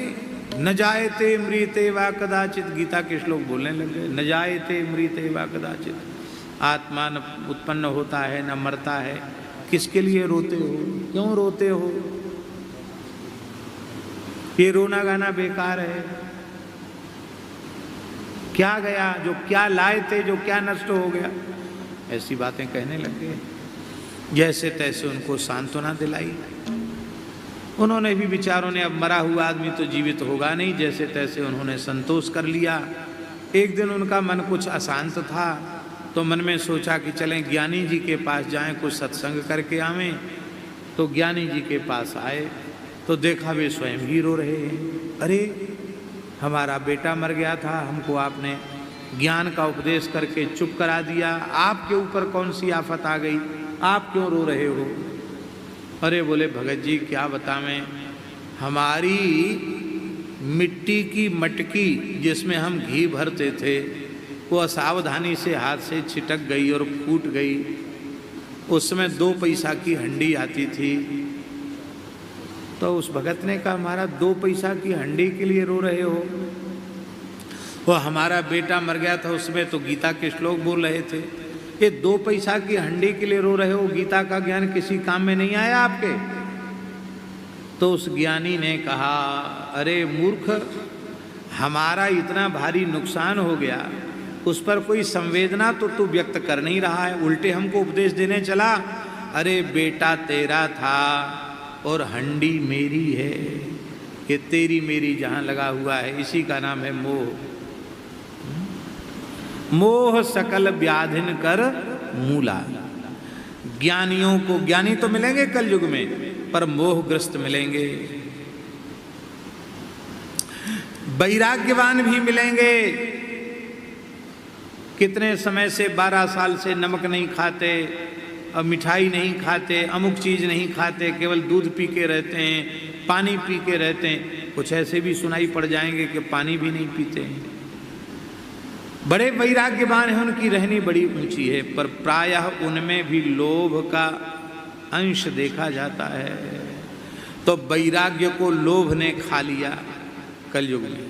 न जायते मृते वा कदाचित, गीता के श्लोक बोलने लगे, न जायते मृते वा कदाचित, आत्मा न उत्पन्न होता है न मरता है, किसके लिए रोते हो, क्यों रोते हो, ये रोना गाना बेकार है। क्या गया, जो क्या लाए थे, जो क्या नष्ट हो गया, ऐसी बातें कहने लगे। जैसे तैसे उनको सांत्वना दिलाई। उन्होंने भी, विचारों ने, अब मरा हुआ आदमी तो जीवित होगा नहीं, जैसे तैसे उन्होंने संतोष कर लिया। एक दिन उनका मन कुछ अशांत था, तो मन में सोचा कि चलें ज्ञानी जी के पास जाएं, कुछ सत्संग करके आवें। तो ज्ञानी जी के पास आए तो देखा वे स्वयं ही रो रहे हैं। अरे हमारा बेटा मर गया था, हमको आपने ज्ञान का उपदेश करके चुप करा दिया, आपके ऊपर कौन सी आफत आ गई, आप क्यों रो रहे हो। अरे बोले भगत जी क्या बतावें, हमारी मिट्टी की मटकी जिसमें हम घी भरते थे वो असावधानी से हाथ से छिटक गई और फूट गई। उसमें 2 पैसा की हंडी आती थी। तो उस भगत ने कहा, हमारा 2 पैसा की हंडी के लिए रो रहे हो, वो हमारा बेटा मर गया था, उसमें तो गीता के श्लोक बोल रहे थे, ये 2 पैसा की हंडी के लिए रो रहे हो, गीता का ज्ञान किसी काम में नहीं आया आपके। तो उस ज्ञानी ने कहा, अरे मूर्ख, हमारा इतना भारी नुकसान हो गया, उस पर कोई संवेदना तो तू व्यक्त कर नहीं रहा है, उल्टे हमको उपदेश देने चला। अरे बेटा तेरा था और हंडी मेरी है, ये तेरी मेरी जहाँ लगा हुआ है, इसी का नाम है मोह। मोह सकल व्याधिन कर मूला। ज्ञानियों को, ज्ञानी तो मिलेंगे कलयुग में, पर मोहग्रस्त मिलेंगे। वैराग्यवान भी मिलेंगे। कितने समय से 12 साल से नमक नहीं खाते, अब मिठाई नहीं खाते, अमुक चीज़ नहीं खाते, केवल दूध पी के रहते हैं, पानी पी के रहते हैं। कुछ ऐसे भी सुनाई पड़ जाएंगे कि पानी भी नहीं पीते हैं। बड़े वैराग्यवान हैं, उनकी रहनी बड़ी ऊंची है, पर प्रायः उनमें भी लोभ का अंश देखा जाता है। तो वैराग्य को लोभ ने खा लिया कलयुग में।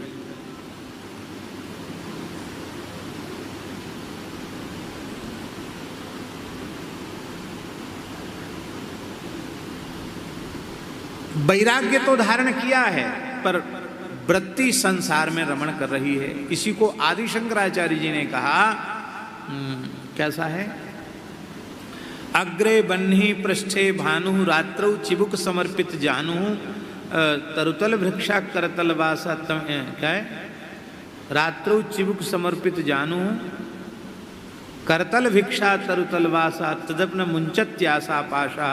वैराग्य तो धारण किया है, पर वृत्ति संसार में रमण कर रही है। इसी को आदि शंकराचार्य जी ने कहा, कैसा है, अग्रे बन्ही पृष्ठे भानु, रात्रौ चिबुक समर्पित जानु, तरुतल वृक्षा करतल वासा। क्या है, रात्रौ चिबुक समर्पित जानु, करतल भिक्षा तरुतल वासा, तदपन मुंचत्यासा पाशा,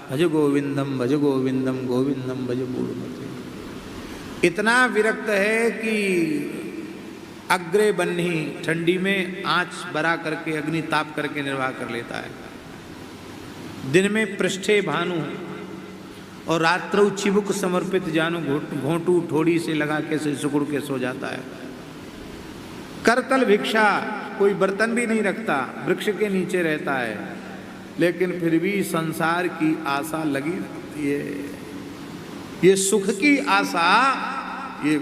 भज गोविंदम भज गोविंदम गोविंदम भज मूढ़मते। इतना विरक्त है कि अग्रे बन्ही, ठंडी में आंच बरा करके, अग्नि ताप करके निर्वाह कर लेता है। दिन में पृष्ठे भानु और रात्रौ चिबुक समर्पित जानु, घोंटू ठोड़ी से लगा के से सुकुड़ के सो जाता है। करतल भिक्षा, कोई बर्तन भी नहीं रखता, वृक्ष के नीचे रहता है, लेकिन फिर भी संसार की आशा लगी रहती है। ये सुख की आशा ये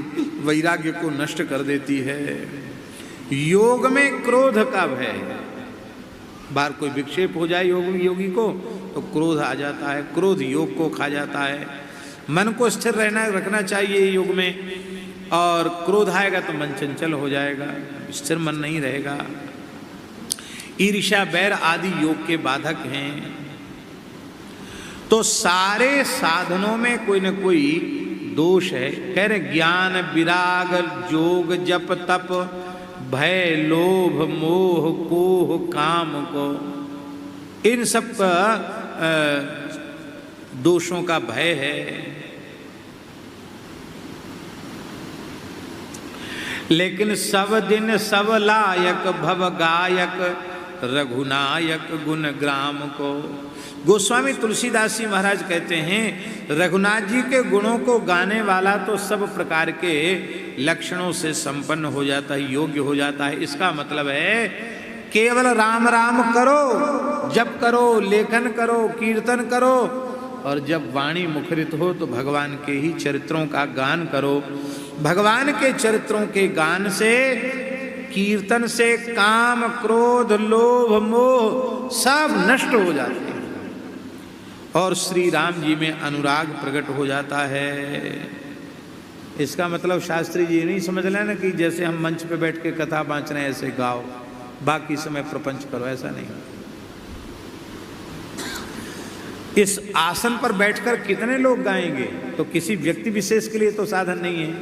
वैराग्य को नष्ट कर देती है। योग में क्रोध का भय, बार कोई विक्षेप हो जाए योगी को तो क्रोध आ जाता है, क्रोध योग को खा जाता है। मन को स्थिर रखना चाहिए योग में, और क्रोध आएगा तो मन चंचल हो जाएगा, स्थिर मन नहीं रहेगा। ईर्ष्या बैर आदि योग के बाधक हैं। तो सारे साधनों में कोई न कोई दोष है। कह रहे ज्ञान विराग जोग जप तप भय लोभ मोह कोह काम को, इन सब का दोषों का भय है। लेकिन सब दिन सब लायक भव गायक रघुनायक गुण ग्राम को। गोस्वामी तुलसीदास जी महाराज कहते हैं रघुनाथ जी के गुणों को गाने वाला तो सब प्रकार के लक्षणों से संपन्न हो जाता है, योग्य हो जाता है। इसका मतलब है केवल राम राम करो, जप करो, लेखन करो, कीर्तन करो, और जब वाणी मुखरित हो तो भगवान के ही चरित्रों का गान करो। भगवान के चरित्रों के गान से, कीर्तन से काम क्रोध लोभ मोह सब नष्ट हो जाते हैं और श्री राम जी में अनुराग प्रकट हो जाता है। इसका मतलब शास्त्री जी नहीं समझ लेना कि जैसे हम मंच पे बैठ के कथा बाँच रहे हैं ऐसे गाओ, बाकी समय प्रपंच करो, ऐसा नहीं। इस आसन पर बैठकर कितने लोग गाएंगे? तो किसी व्यक्ति विशेष के लिए तो साधन नहीं है,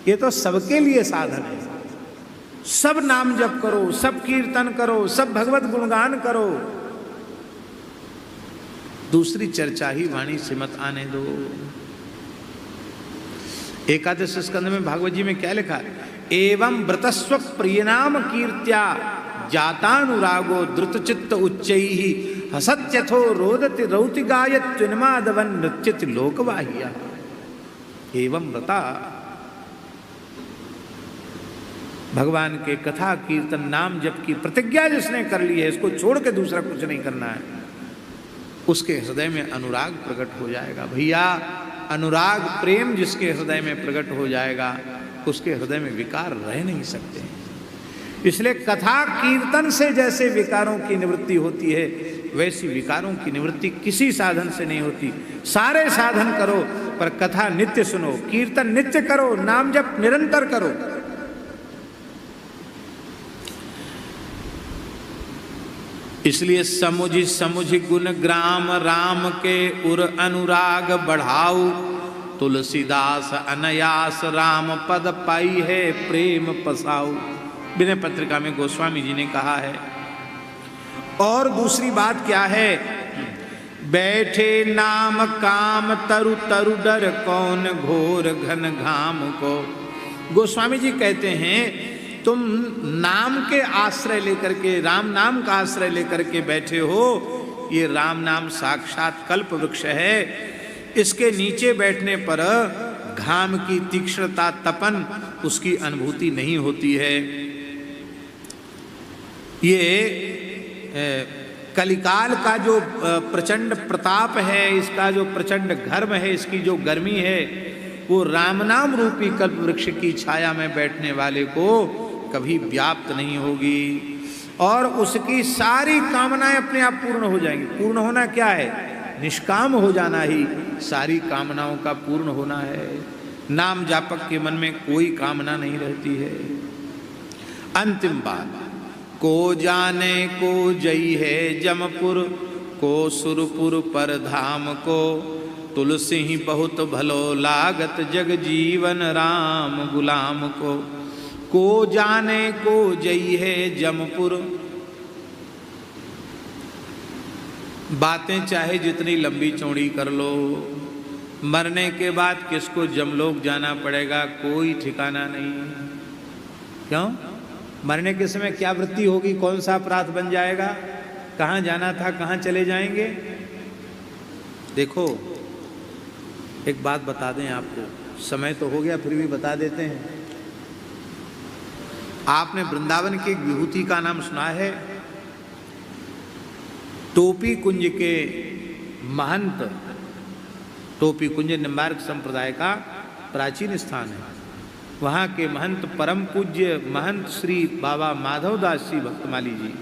ये तो सबके लिए साधन है। सब नाम जप करो, सब कीर्तन करो, सब भगवत गुणगान करो, दूसरी चर्चा ही वाणी से मत आने दो। एकादश स्कंद में भागवत जी में क्या लिखा? एवं व्रतस्व प्रियनाम कीर्त्या जातानुरागो द्रुतचित्त उच्चैहि हसत्यथो रोदति रौति गायत त्विन्मादवन नृत्यति लोकवाहिया। एवं व्रता, भगवान के कथा कीर्तन नाम जप की प्रतिज्ञा जिसने कर ली है, इसको छोड़ के दूसरा कुछ नहीं करना है, उसके हृदय में अनुराग प्रकट हो जाएगा। भैया अनुराग प्रेम जिसके हृदय में प्रकट हो जाएगा, उसके हृदय में विकार रह नहीं सकते। इसलिए कथा कीर्तन से जैसे विकारों की निवृत्ति होती है, वैसी विकारों की निवृत्ति किसी साधन से नहीं होती। सारे साधन करो पर कथा नित्य सुनो, कीर्तन नित्य करो, नाम जप निरंतर करो। इसलिए समुझ समुझ गुण ग्राम राम के उर अनुराग बढ़ाऊ, तुलसीदास अनयास राम पद पाई है प्रेम पसाऊ। विनय पत्रिका में गोस्वामी जी ने कहा है। और दूसरी बात क्या है? बैठे नाम काम तरु तरु डर कौन घोर घन घाम को। गोस्वामी जी कहते हैं तुम नाम के आश्रय लेकर के, राम नाम का आश्रय लेकर के बैठे हो, ये राम नाम साक्षात कल्प वृक्ष है। इसके नीचे बैठने पर घाम की तीक्ष्णता तपन उसकी अनुभूति नहीं होती है। ये कलिकाल का जो प्रचंड प्रताप है, इसका जो प्रचंड घर्म है, इसकी जो गर्मी है, वो राम नाम रूपी कल्प वृक्ष की छाया में बैठने वाले को कभी व्याप्त नहीं होगी और उसकी सारी कामनाएं अपने आप पूर्ण हो जाएंगी। पूर्ण होना क्या है? निष्काम हो जाना ही सारी कामनाओं का पूर्ण होना है। नाम जापक के मन में कोई कामना नहीं रहती है। अंतिम बात, को जाने को जई है जमपुर, को सुरपुर पर धाम को, तुलसी ही बहुत भलो लागत जग जीवन राम गुलाम को। को जाने को जई है जमपुर। बातें चाहे जितनी लंबी चौड़ी कर लो, मरने के बाद किसको जमलोक जाना पड़ेगा कोई ठिकाना नहीं। क्यों? मरने के समय क्या वृत्ति होगी, कौन सा अपराध बन जाएगा, कहाँ जाना था, कहाँ चले जाएंगे। देखो एक बात बता दें आपको, समय तो हो गया फिर भी बता देते हैं। आपने वृंदावन की एक विभूति का नाम सुना है? टोपी कुंज के महंत, टोपी कुंज निम्बार्क संप्रदाय का प्राचीन स्थान है। वहाँ के महंत परम पूज्य महंत श्री बाबा माधवदास जी भक्तमाली जी,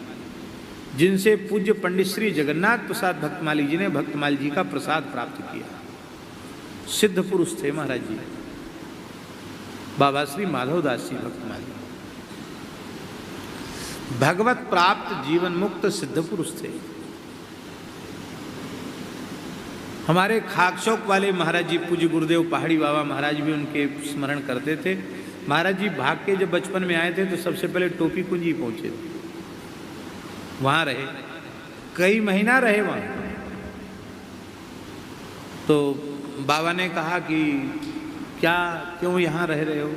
जिनसे पूज्य पंडित श्री जगन्नाथ प्रसाद भक्तमाली जी ने भक्तमाली जी का प्रसाद प्राप्त किया। सिद्ध पुरुष थे महाराज जी, बाबा श्री माधवदास जी भक्तमाली। भगवत प्राप्त जीवन मुक्त सिद्ध पुरुष थे। हमारे खाकचौक वाले महाराज जी, पूज्य गुरुदेव पहाड़ी बाबा महाराज भी उनके स्मरण करते थे। महाराज जी भाग के जब बचपन में आए थे तो सबसे पहले टोपी कुंजी पहुंचे, वहां रहे, कई महीना रहे वहां। तो बाबा ने कहा कि क्या, क्यों यहाँ रह रहे हो?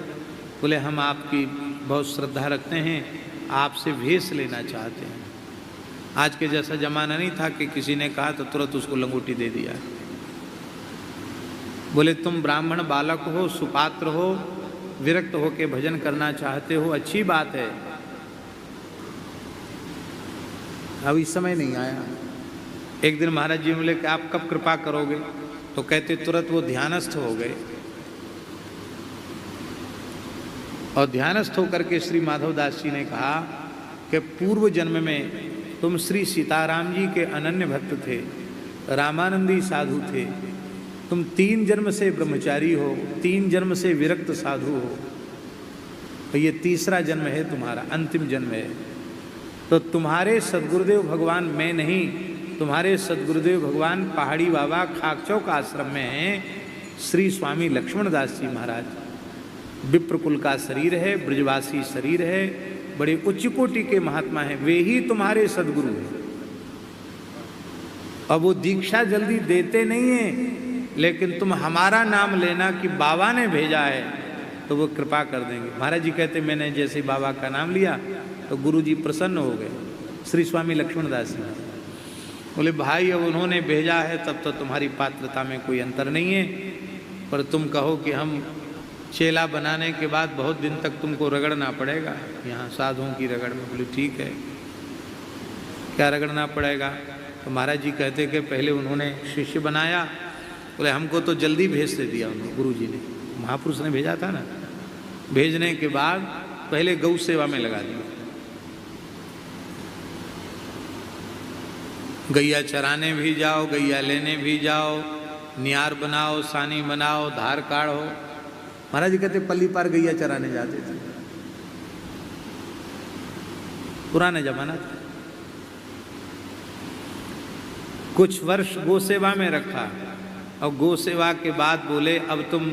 बोले हम आपकी बहुत श्रद्धा रखते हैं, आपसे भेष लेना चाहते हैं। आज के जैसा जमाना नहीं था कि किसी ने कहा तो तुरंत उसको लंगोटी दे दिया। बोले तुम ब्राह्मण बालक हो, सुपात्र हो, विरक्त हो के भजन करना चाहते हो, अच्छी बात है, अब इस समय नहीं आया। एक दिन महाराज जी बोले कि आप कब कृपा करोगे? तो कहते तुरंत वो ध्यानस्थ हो गए और ध्यानस्थ होकर के श्री माधवदास जी ने कहा कि पूर्व जन्म में तुम श्री सीताराम जी के अनन्य भक्त थे, रामानंदी साधु थे, तुम 3 जन्म से ब्रह्मचारी हो, 3 जन्म से विरक्त साधु हो, तो ये तीसरा जन्म है तुम्हारा, अंतिम जन्म है। तो तुम्हारे सद्गुरुदेव भगवान मैं नहीं, तुम्हारे सद्गुरुदेव भगवान पहाड़ी बाबा खाकचौक आश्रम में हैं, श्री स्वामी लक्ष्मण दास जी महाराज। विप्रकुल का शरीर है, ब्रजवासी शरीर है, बड़े उच्च कोटि के महात्मा हैं, वे ही तुम्हारे सद्गुरु हैं। अब वो दीक्षा जल्दी देते नहीं हैं, लेकिन तुम हमारा नाम लेना कि बाबा ने भेजा है, तो वो कृपा कर देंगे। महाराज जी कहते मैंने जैसे बाबा का नाम लिया तो गुरु जी प्रसन्न हो गए, श्री स्वामी लक्ष्मण दास जी। बोले भाई अब उन्होंने भेजा है तब तो तुम्हारी पात्रता में कोई अंतर नहीं है, पर तुम कहो कि हम चेला बनाने के बाद बहुत दिन तक तुमको रगड़ना पड़ेगा यहाँ साधुओं की रगड़ में। बोले ठीक है, क्या रगड़ना पड़ेगा? तो महाराज जी कहते कि पहले उन्होंने शिष्य बनाया, बोले हमको तो जल्दी भेज दे दिया उन्होंने, गुरु जी ने, महापुरुष ने भेजा था ना। भेजने के बाद पहले गौ सेवा में लगा दिया, गैया चराने भी जाओ, गैया लेने भी जाओ, नियार बनाओ, सानी बनाओ, धार काढ़ो। महाराज जी कहते पल्ली पार गैया चराने जाते थे, पुराना जमाना था। कुछ वर्ष गो सेवा में रखा और गो सेवा के बाद बोले अब तुम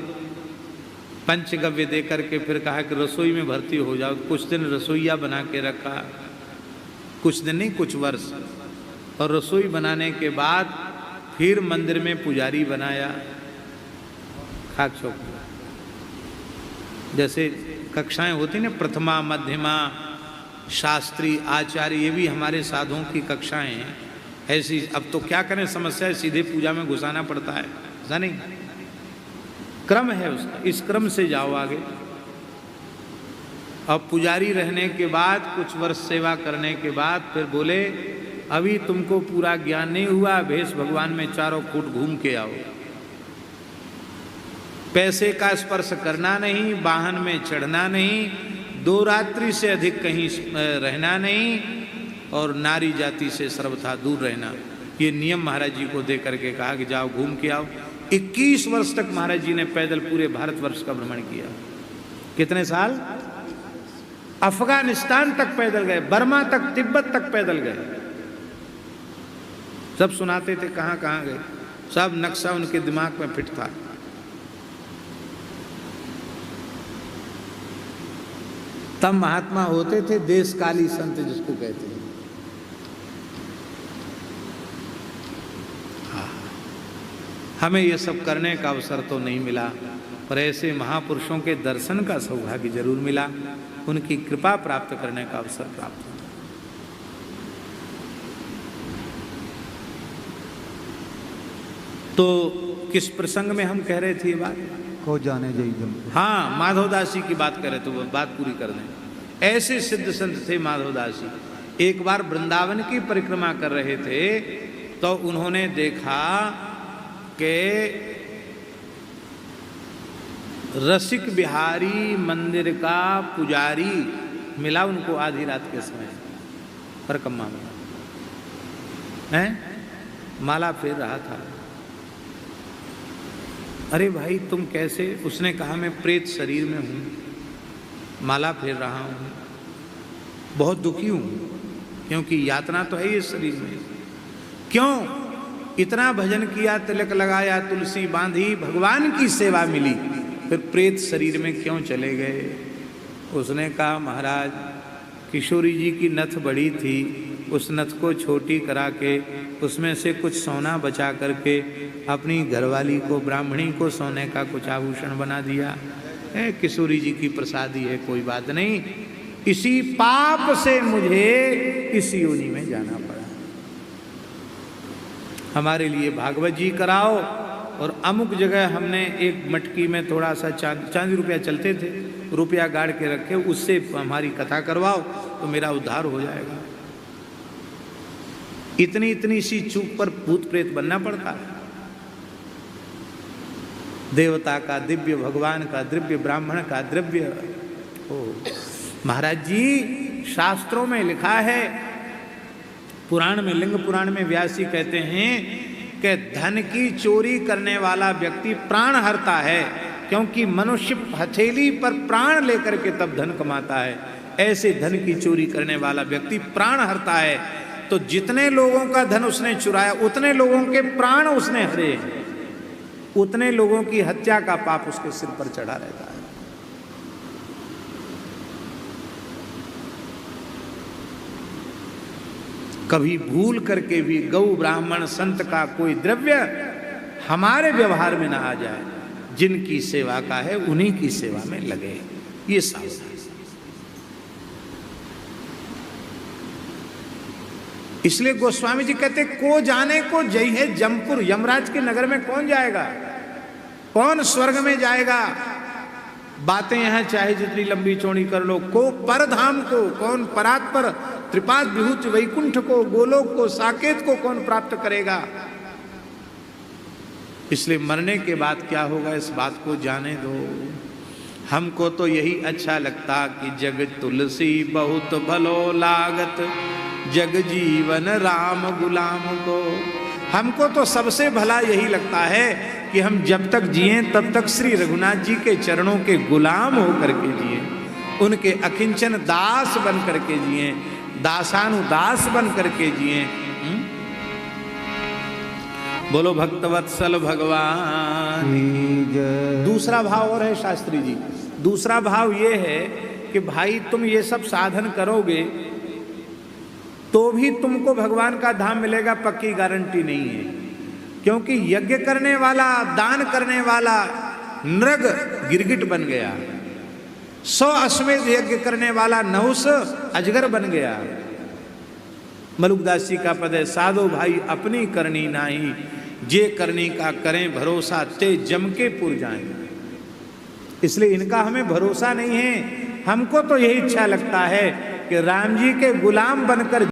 पंचगव्य दे करके फिर कहा कि रसोई में भर्ती हो जाओ। कुछ दिन रसोईया बना के रखा, कुछ दिन नहीं कुछ वर्ष, और रसोई बनाने के बाद फिर मंदिर में पुजारी बनाया खाकचौक में। जैसे कक्षाएं होती ना, प्रथमा, मध्यमा, शास्त्री, आचार्य, ये भी हमारे साधुओं की कक्षाएं हैं ऐसी। अब तो क्या करें, समस्या है, सीधे पूजा में घुसाना पड़ता है, ऐसा नहीं, क्रम है उसका, इस क्रम से जाओ आगे। अब पुजारी रहने के बाद कुछ वर्ष सेवा करने के बाद फिर बोले अभी तुमको पूरा ज्ञान नहीं हुआ, भेष भगवान में चारों फुट घूम के आओ, पैसे का स्पर्श करना नहीं, वाहन में चढ़ना नहीं, 2 रात्रि से अधिक कहीं रहना नहीं, और नारी जाति से सर्वथा दूर रहना। ये नियम महाराज जी को दे करके कहा कि जाओ घूम के आओ। 21 वर्ष तक महाराज जी ने पैदल पूरे भारतवर्ष का भ्रमण किया। कितने साल? अफगानिस्तान तक पैदल गए, बर्मा तक, तिब्बत तक पैदल गए। सब सुनाते थे कहाँ कहाँ गए, सब नक्शा उनके दिमाग में फिट था। तब महात्मा होते थे, देशकाली संत जिसको कहते हैं। हमें ये सब करने का अवसर तो नहीं मिला, पर ऐसे महापुरुषों के दर्शन का सौभाग्य जरूर मिला, उनकी कृपा प्राप्त करने का अवसर प्राप्त हुआ। तो किस प्रसंग में हम कह रहे थे ये बात? को जाने जय। हाँ, माधवदास जी की बात करें तो वो बात पूरी कर दें। ऐसे सिद्ध संत थे माधवदास जी। एक बार वृंदावन की परिक्रमा कर रहे थे तो उन्होंने देखा कि रसिक बिहारी मंदिर का पुजारी मिला उनको आधी रात के समय परिक्रमा में, हैं, माला फेर रहा था। अरे भाई तुम कैसे? उसने कहा मैं प्रेत शरीर में हूँ, माला फेर रहा हूँ। बहुत दुखी हूं, क्योंकि यातना तो है ही इस शरीर में। क्यों? इतना भजन किया, तिलक लगाया, तुलसी बांधी, भगवान की सेवा मिली, फिर प्रेत शरीर में क्यों चले गए? उसने कहा, महाराज किशोरी जी की नथ बड़ी थी, उस नथ को छोटी करा के उसमें से कुछ सोना बचा करके अपनी घरवाली को, ब्राह्मणी को सोने का कुछ आभूषण बना दिया। किशोरी जी की प्रसादी है, कोई बात नहीं। इसी पाप से मुझे इस योनि में जाना पड़ा। हमारे लिए भागवत जी कराओ, और अमुक जगह हमने एक मटकी में थोड़ा सा चांदी रुपया चलते थे, रुपया गाड़ के रखे, उससे हमारी कथा करवाओ तो मेरा उद्धार हो जाएगा। इतनी इतनी सी चूक पर भूत प्रेत बनना पड़ता है। देवता का दिव्य, भगवान का दिव्य, ब्राह्मण का द्रव्य। ओ महाराज जी, शास्त्रों में लिखा है, पुराण में, लिंग पुराण में व्यास जी कहते हैं कि धन की चोरी करने वाला व्यक्ति प्राण हरता है, क्योंकि मनुष्य हथेली पर प्राण लेकर के तब धन कमाता है। ऐसे धन की चोरी करने वाला व्यक्ति प्राण हरता है। तो जितने लोगों का धन उसने चुराया, उतने लोगों के प्राण उसने हरे, उतने लोगों की हत्या का पाप उसके सिर पर चढ़ा रहता है। कभी भूल करके भी गौ, ब्राह्मण, संत का कोई द्रव्य हमारे व्यवहार में ना आ जाए। जिनकी सेवा का है उन्हीं की सेवा में लगे, ये सावधान। इसलिए गोस्वामी जी कहते, को जाने को जय है जमपुर। यमराज के नगर में कौन जाएगा? कौन स्वर्ग में जाएगा? बातें यहां चाहे जितनी लंबी चौड़ी कर लो, को परधाम को, कौन परात पर, त्रिपाद विभूति वैकुंठ को, गोलोक को, साकेत को कौन प्राप्त करेगा? इसलिए मरने के बाद क्या होगा, इस बात को जाने दो। हमको तो यही अच्छा लगता कि जग तुलसी बहुत भलो लागत, जग जीवन राम गुलाम को। हमको तो सबसे भला यही लगता है कि हम जब तक जिए तब तक श्री रघुनाथ जी के चरणों के गुलाम होकर के जिए, उनके अकिंचन दास बन करके जिए, दासानुदास बन करके जिए। बोलो भक्तवत्सल भगवान। दूसरा भाव और है शास्त्री जी, दूसरा भाव ये है कि भाई तुम ये सब साधन करोगे तो भी तुमको भगवान का धाम मिलेगा, पक्की गारंटी नहीं है। क्योंकि यज्ञ करने वाला, दान करने वाला नृग गिरगिट बन गया, 100 अश्वमेध यज्ञ करने वाला नहुस अजगर बन गया। मलुकदास जी का पद है, साधो भाई अपनी करनी नाही, जे करनी का करें भरोसा, ते जम के पुर जाएं। इसलिए इनका हमें भरोसा नहीं है। हमको तो यही इच्छा लगता है कि राम जी के गुलाम बनकर